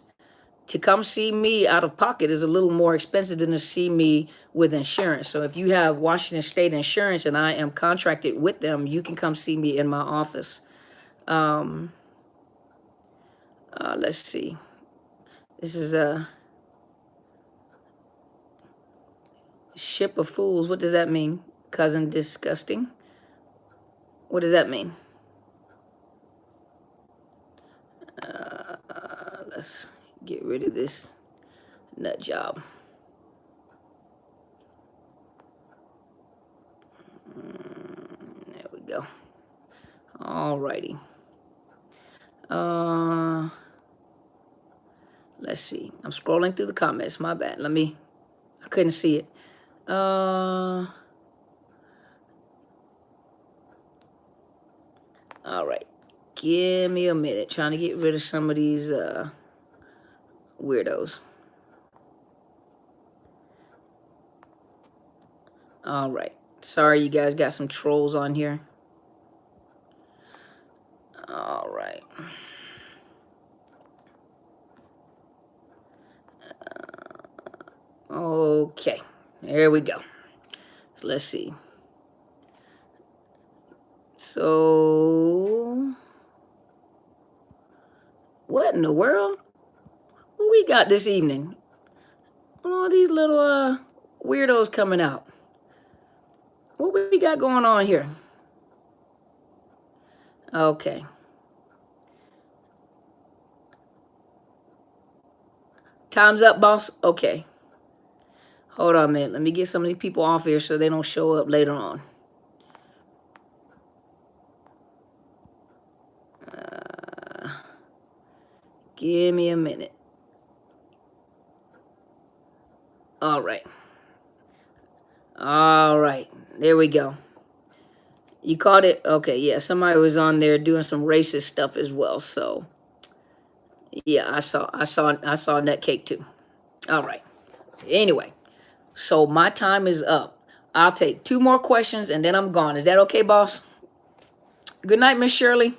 To come see me out of pocket is a little more expensive than to see me with insurance. So if you have Washington state insurance and I am contracted with them, you can come see me in my office. Let's see. This is a ship of fools. What does that mean? Cousin disgusting. What does that mean? Let's get rid of this nut job. Alrighty. Let's see. I'm scrolling through the comments. My bad. I couldn't see it. All right. Give me a minute. Trying to get rid of some of these weirdos. All right. Sorry, you guys got some trolls on here. All right. Okay. There we go. So let's see. So, what in the world? What we got this evening? All these little weirdos coming out. What we got going on here? Okay. Time's up, boss? Okay. Hold on a minute. Let me get some of these people off here so they don't show up later on. Give me a minute. All right. All right. There we go. You caught it? Okay, yeah. Somebody was on there doing some racist stuff as well. So, yeah, I saw Nut Cake too. All right. Anyway, so my time is up. I'll take 2 more questions and then I'm gone. Is that okay, boss? Good night, Miss Shirley.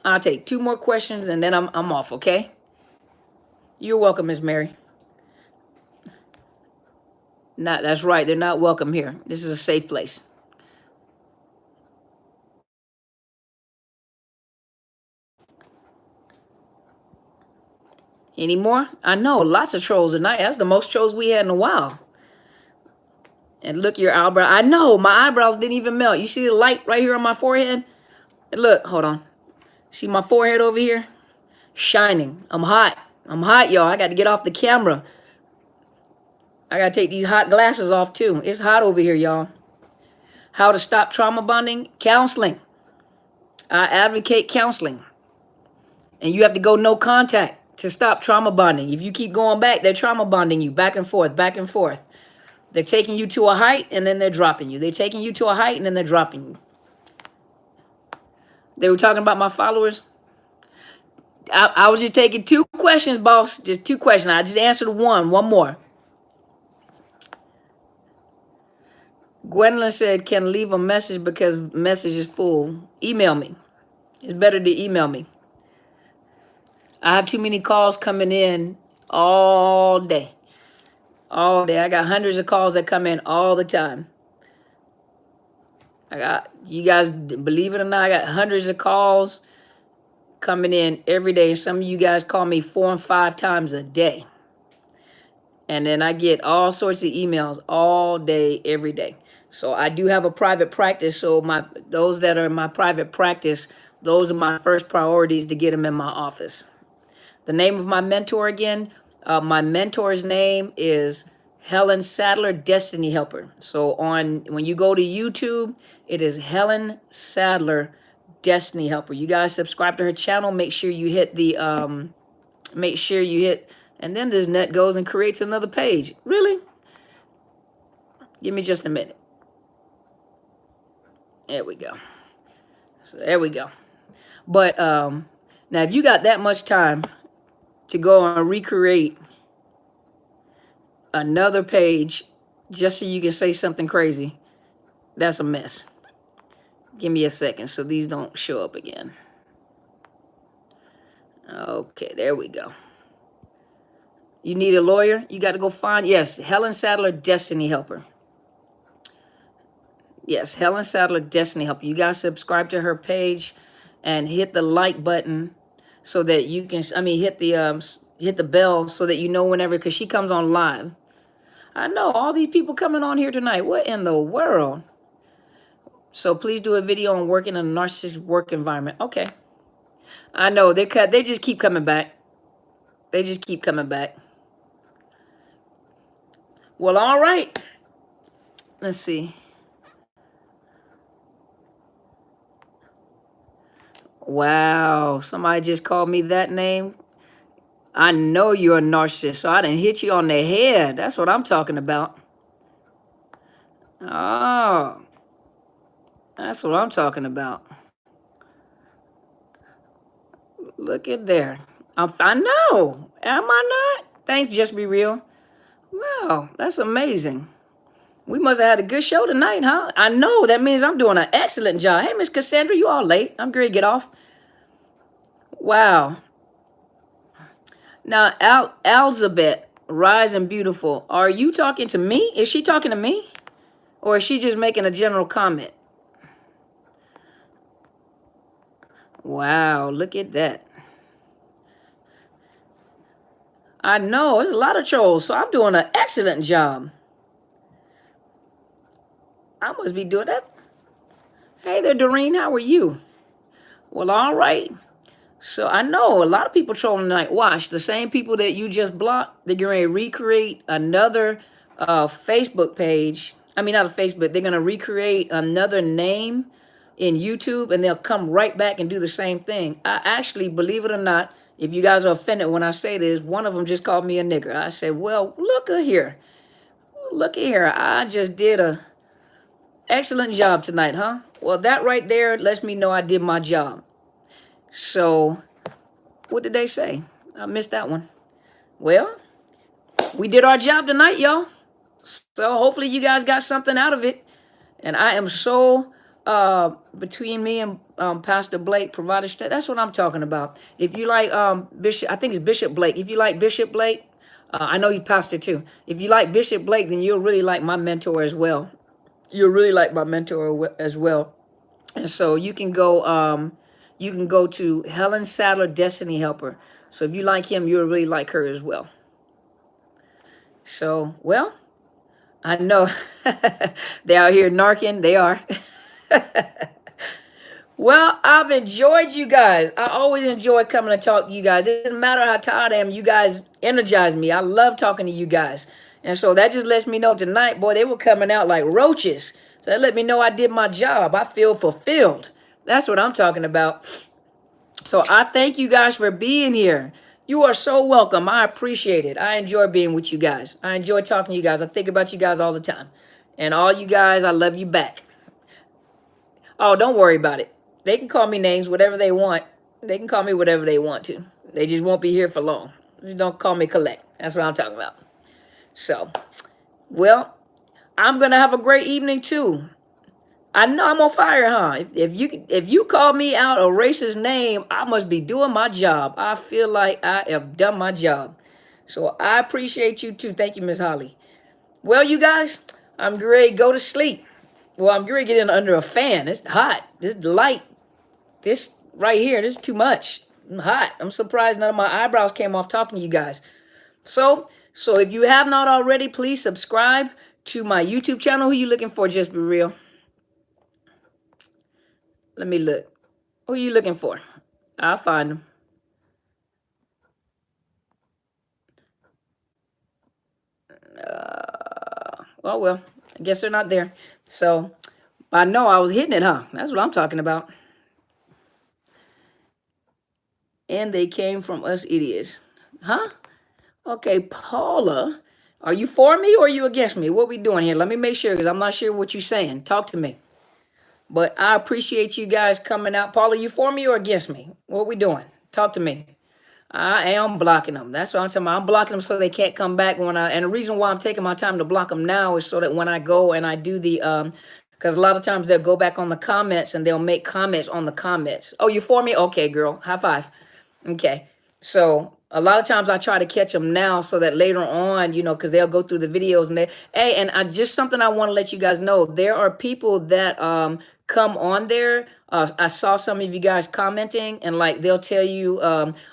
I'll take 2 more questions and then I'm off, okay? You're welcome, Miss Mary. That's right. They're not welcome here. This is a safe place. Any more? I know, lots of trolls tonight. That's the most trolls we had in a while. And look, your eyebrow. I know, my eyebrows didn't even melt. You see the light right here on my forehead? And look, hold on. See my forehead over here? Shining. I'm hot. I'm hot, y'all. I got to get off the camera. I got to take these hot glasses off, too. It's hot over here, y'all. How to stop trauma bonding? Counseling. I advocate counseling. And you have to go no contact to stop trauma bonding. If you keep going back, they're trauma bonding you back and forth, back and forth. They're taking you to a height and then they're dropping you. They're taking you to a height and then they're dropping you. They were talking about my followers. I was just taking 2 questions, boss. Just 2 questions. I just answered one more. Gwendolyn said, can leave a message because message is full. Email me. It's better to email me. I have too many calls coming in all day. All day. I got hundreds of calls that come in all the time. You guys, believe it or not, I got hundreds of calls coming in every day. Some of you guys call me 4 and 5 times a day. And then I get all sorts of emails all day, every day. So I do have a private practice. So those that are in my private practice, those are my first priorities to get them in my office. The name of my mentor again, my mentor's name is Helen Sadler, Destiny Helper. So when you go to YouTube, it is Helen Sadler, Destiny Helper. You guys subscribe to her channel. Make sure you hit and then this net goes and creates another page. Really? Give me just a minute. There we go. So there we go. But now if you got that much time to go and recreate another page just so you can say something crazy, that's a mess. Give me a second so these don't show up again. Okay, there we go. You need a lawyer? You got to go find, yes, Helen Sadler, Destiny Helper. Yes, Helen Sadler, Destiny Helper. You guys subscribe to her page and hit the like button so that you can, hit the bell so that you know whenever, because she comes on live. I know, all these people coming on here tonight. What in the world? So please do a video on working in a narcissistic work environment. Okay. I know, they just keep coming back. They just keep coming back. Well, all right. Let's see. Wow, somebody just called me that name. I know you're a narcissist, so I didn't hit you on the head. That's what I'm talking about. Oh, that's what I'm talking about. Look at there. I know. Am I not? Thanks, Just Be Real. Wow, that's amazing. We must have had a good show tonight, huh? I know. That means I'm doing an excellent job. Hey, Miss Cassandra, you all late. I'm going to get off. Wow. Now, Elizabeth, Rise and Beautiful, are you talking to me? Is she talking to me? Or is she just making a general comment? Wow, look at that. I know, there's a lot of trolls, so I'm doing an excellent job. I must be doing that. Hey there, Doreen, how are you? Well, all right. So I know a lot of people trolling tonight. Watch, the same people that you just blocked, they're going to recreate another Facebook page. I mean, not a Facebook. They're going to recreate another name in YouTube, and they'll come right back and do the same thing. I actually, believe it or not, if you guys are offended when I say this, one of them just called me a nigger. I said, well, look at here. Look at here. I just did a excellent job tonight, huh? Well, that right there lets me know I did my job. So, what did they say? I missed that one. Well, we did our job tonight, y'all. So, hopefully you guys got something out of it. And I am so, between me and Pastor Blake, provided strength. That's what I'm talking about. If you like Bishop, I think it's Bishop Blake. If you like Bishop Blake, I know he's pastor too. If you like Bishop Blake, then you'll really like my mentor as well. You'll really like my mentor as well. And so you can go to Helen Sadler, Destiny Helper. So if you like him, you'll really like her as well. So, well, I know they're out here narking. They are. Well, I've enjoyed you guys. I always enjoy coming to talk to you guys. It doesn't matter how tired I am. You guys energize me. I love talking to you guys. And so that just lets me know tonight, boy, they were coming out like roaches. So that let me know I did my job. I feel fulfilled. That's what I'm talking about. So I thank you guys for being here. You are so welcome. I appreciate it. I enjoy being with you guys. I enjoy talking to you guys. I think about you guys all the time. And all you guys, I love you back. Oh, don't worry about it. They can call me names, whatever they want. They can call me whatever they want to. They just won't be here for long. Just don't call me Collect. That's what I'm talking about. So, well, I'm going to have a great evening too. I know I'm on fire, huh? If you call me out a racist name, I must be doing my job. I feel like I have done my job. So I appreciate you too. Thank you, Miss Holly. Well, you guys, I'm ready to go to sleep. Well, I'm ready to get in under a fan. It's hot. This light, this right here, this is too much. I'm hot. I'm surprised none of my eyebrows came off talking to you guys. So if you have not already, please subscribe to my YouTube channel. Who you looking for? Just Be Real. Let me look. Who are you looking for? I'll find them. Well, I guess they're not there. So, I know I was hitting it, huh? That's what I'm talking about. And they came from us idiots. Huh? Okay, Paula, are you for me or are you against me? What we doing here? Let me make sure, because I'm not sure what you're saying. Talk to me. But I appreciate you guys coming out. Paula, you for me or against me? What we doing? Talk to me. I am blocking them. That's what I'm talking about. I'm blocking them so they can't come back and the reason why I'm taking my time to block them now is so that when I go and I do the, because a lot of times they'll go back on the comments and they'll make comments on the comments. Oh, you for me? Okay, girl. High five. Okay. So a lot of times I try to catch them now so that later on, because they'll go through the videos and just something I want to let you guys know. There are people that come on there. I saw some of you guys commenting and they'll tell you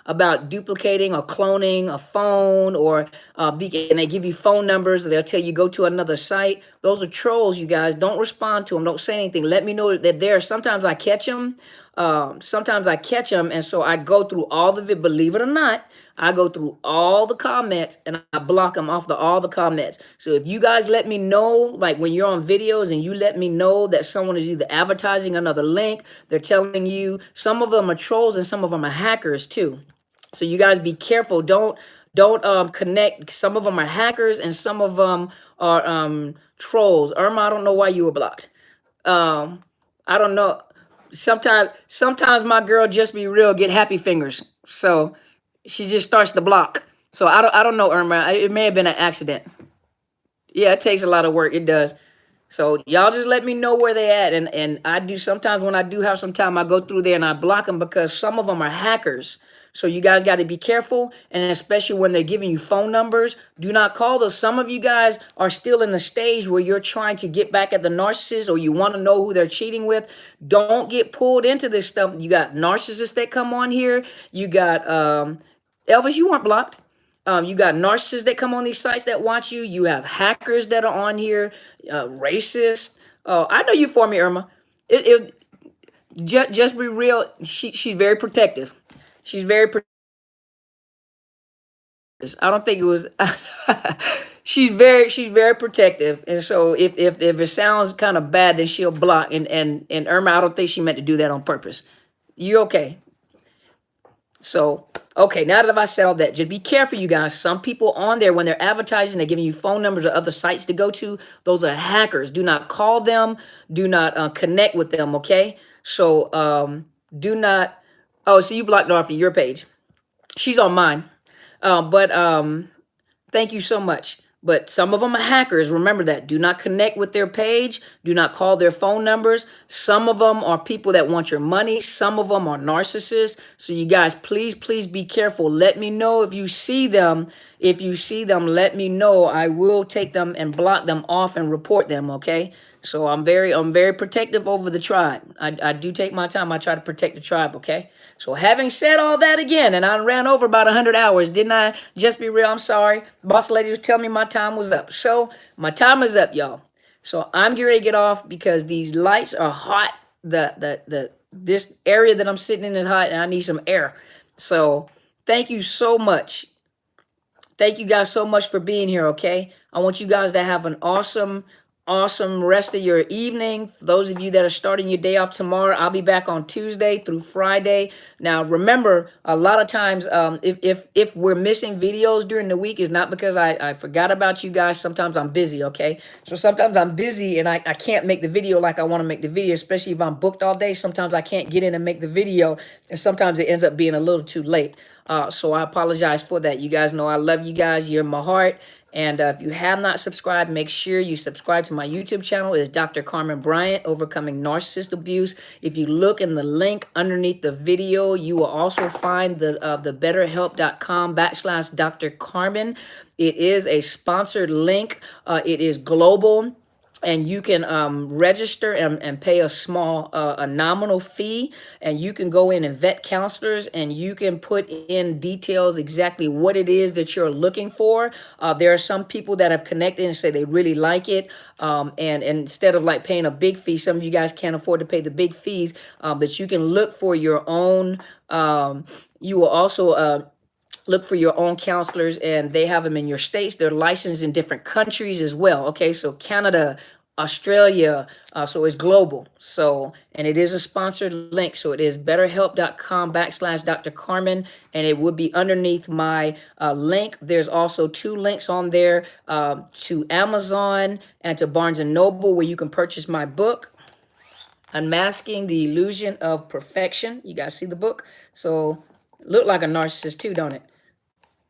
about duplicating or cloning a phone or and they give you phone numbers. They'll tell you go to another site. Those are trolls, you guys. Don't respond to them. Don't say anything. Let me know that there. Sometimes I catch them. sometimes I catch them, and so I go through all of it. Believe it or not, I go through all the comments and I block them off all the comments. So if you guys let me know, like when you're on videos and you let me know that someone is either advertising another link, they're telling you, some of them are trolls and some of them are hackers too. So you guys be careful. Don't connect. Some of them are hackers and some of them are trolls. Irma, I don't know why you were blocked. I don't know. Sometimes my girl just be real, get happy fingers. So she just starts to block. So I don't know, Irma. It may have been an accident. Yeah, it takes a lot of work. It does. So y'all just let me know where they at. And I do sometimes when I do have some time, I go through there and I block them because some of them are hackers. So you guys got to be careful. And especially when they're giving you phone numbers, do not call those. Some of you guys are still in the stage where you're trying to get back at the narcissist or you want to know who they're cheating with. Don't get pulled into this stuff. You got narcissists that come on here. You got Elvis, you weren't blocked. You got narcissists that come on these sites that watch you. You have hackers that are on here, racist. I know you for me, Irma. Just be real. She's very protective. She's very I don't think it was. she's very protective, and so if it sounds kind of bad, then she'll block. And Irma, I don't think she meant to do that on purpose. You okay? So, okay, now that I've said all that, just be careful, you guys. Some people on there, when they're advertising, they're giving you phone numbers or other sites to go to. Those are hackers. Do not call them. Do not connect with them, okay? So, do not. Oh, so you blocked her off of your page. She's on mine. But thank you so much. But some of them are hackers. Remember that. Do not connect with their page. Do not call their phone numbers. Some of them are people that want your money. Some of them are narcissists. So you guys, please be careful. Let me know if you see them. If you see them, let me know. I will take them and block them off and report them, okay? So I'm very protective over the tribe. I do take my time. I try to protect the tribe, okay? So having said all that again, and I ran over about 100 hours, didn't I? Just be real, I'm sorry. Boss lady was telling me my time was up. So my time is up, y'all. So I'm getting ready to get off because these lights are hot. This area that I'm sitting in is hot and I need some air. So thank you so much. Thank you guys so much for being here, okay? I want you guys to have an awesome rest of your evening. For those of you that are starting your day off tomorrow, I'll be back on Tuesday through Friday. Now, remember, a lot of times, if we're missing videos during the week, it's not because I forgot about you guys. Sometimes I'm busy, okay? So sometimes I'm busy and I can't make the video like I want to make the video, especially if I'm booked all day. Sometimes I can't get in and make the video, and sometimes it ends up being a little too late. So I apologize for that. You guys know I love you guys. You're in my heart. And if you have not subscribed, make sure you subscribe to my YouTube channel. It's Dr. Carmen Bryant, Overcoming Narcissist Abuse. If you look in the link underneath the video, you will also find the betterhelp.com/Dr. Carmen. It is a sponsored link. It is global. And you can register and pay a small, a nominal fee, and you can go in and vet counselors, and you can put in details exactly what it is that you're looking for. There are some people that have connected and say they really like it, and instead of like paying a big fee, some of you guys can't afford to pay the big fees, but you can look for your own. You will also look for your own counselors, and they have them in your states. They're licensed in different countries as well. Okay, so Canada, Australia, so it's global. So, and it is a sponsored link. So it is betterhelp.com/Dr. Carmen, and it would be underneath my link. There's also 2 links on there to Amazon and to Barnes and Noble, where you can purchase my book, Unmasking the Illusion of Perfection. You guys see the book? So look like a narcissist too, don't it?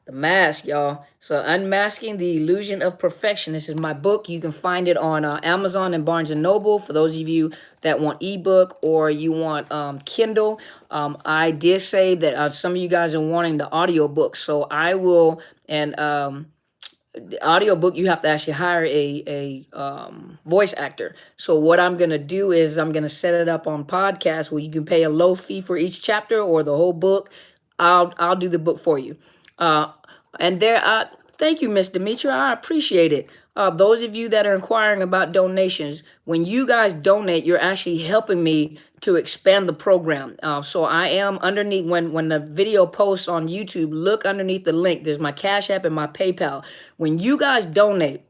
The mask, y'all. So Unmasking the Illusion of Perfection. This is my book. You can find it on Amazon and Barnes & Noble. For those of you that want ebook or you want Kindle, I did say that some of you guys are wanting the audiobook. So I will, and the audiobook, you have to actually hire a voice actor. So what I'm going to do is I'm going to set it up on podcast where you can pay a low fee for each chapter or the whole book. I'll do the book for you. And there, Thank you, Miss Demetria. I appreciate it. Those of you that are inquiring about donations, when you guys donate, you're actually helping me to expand the program. So I am underneath, when the video posts on YouTube, look underneath the link. There's my Cash App and my PayPal. When you guys donate,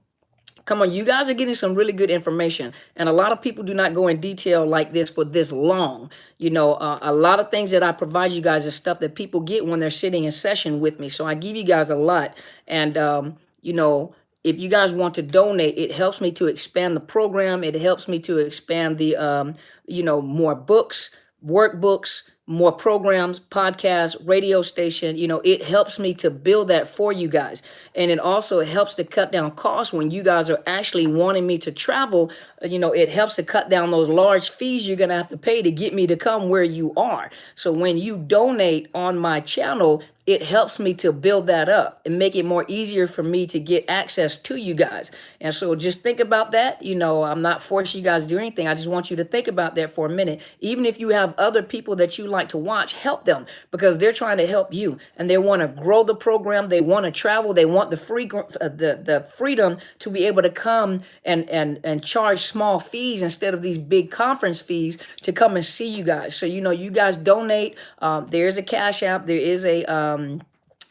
come on, you guys are getting some really good information. And a lot of people do not go in detail like this for this long. You know, a lot of things that I provide you guys is stuff that people get when they're sitting in session with me. So I give you guys a lot. And, you know, if you guys want to donate, it helps me to expand the program. It helps me to expand the, you know, more books, workbooks, more programs, podcasts, radio station. You know, it helps me to build that for you guys. And it also helps to cut down costs when you guys are actually wanting me to travel. You know, it helps to cut down those large fees you're going to have to pay to get me to come where you are. So when you donate on my channel, it helps me to build that up and make it more easier for me to get access to you guys. And so just think about that. You know, I'm not forcing you guys to do anything. I just want you to think about that for a minute. Even if you have other people that you like to watch, help them, because they're trying to help you and they want to grow the program. They want to travel. They want the freedom to be able to come and charge small fees instead of these big conference fees to come and see you guys. So, you know, you guys donate. There's a Cash App. There is a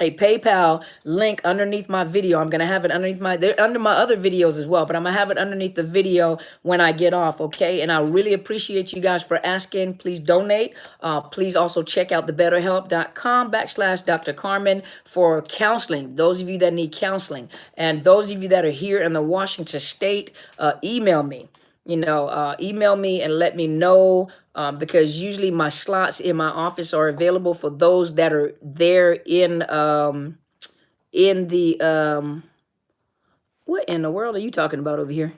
PayPal link underneath my video. I'm gonna have it underneath under my other videos as well, but I'm gonna have it underneath the video when I get off, okay? And I really appreciate you guys for asking. Please donate. Please also check out the betterhelp.com/Dr. Carmen for counseling. Those of you that need counseling, and those of you that are here in the Washington State, email me. You know, email me and let me know, because usually my slots in my office are available for those that are there in the what in the world are you talking about over here?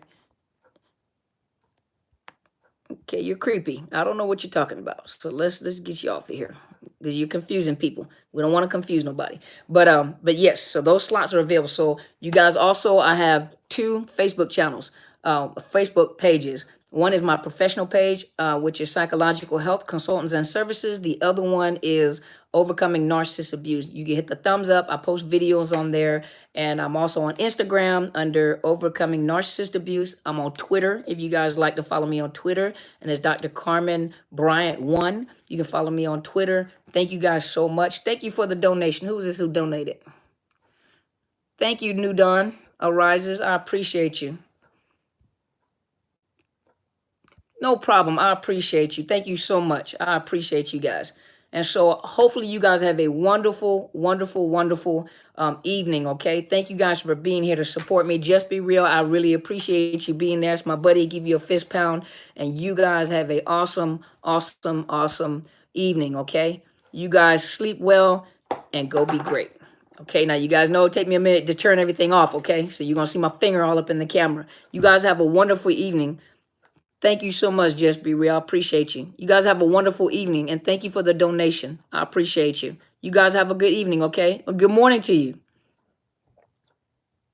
Okay, you're creepy. I don't know what you're talking about. So let's get you off of here, because you're confusing people. We don't want to confuse nobody. But yes, so those slots are available. So you guys also, I have 2 Facebook channels, Facebook pages. One is my professional page, which is Psychological Health Consultants and Services. The other one is Overcoming Narcissist Abuse. You can hit the thumbs up. I post videos on there. And I'm also on Instagram under Overcoming Narcissist Abuse. I'm on Twitter, if you guys like to follow me on Twitter. And it's Dr. Carmen Bryant 1. You can follow me on Twitter. Thank you guys so much. Thank you for the donation. Who was this who donated? Thank you, New Dawn Arises. I appreciate you. No problem. I appreciate you. Thank you so much. I appreciate you guys. And so hopefully you guys have a wonderful, wonderful, wonderful evening, okay? Thank you guys for being here to support me. Just Be Real. I really appreciate you being there. It's my buddy. Give you a fist pound. And you guys have a awesome, awesome, awesome evening, okay? You guys sleep well and go be great. Okay, now you guys know it take me a minute to turn everything off, okay? So you're going to see my finger all up in the camera. You guys have a wonderful evening. Thank you so much, Just Be Real. I appreciate you. You guys have a wonderful evening, and thank you for the donation. I appreciate you. You guys have a good evening, okay? Well, good morning to you.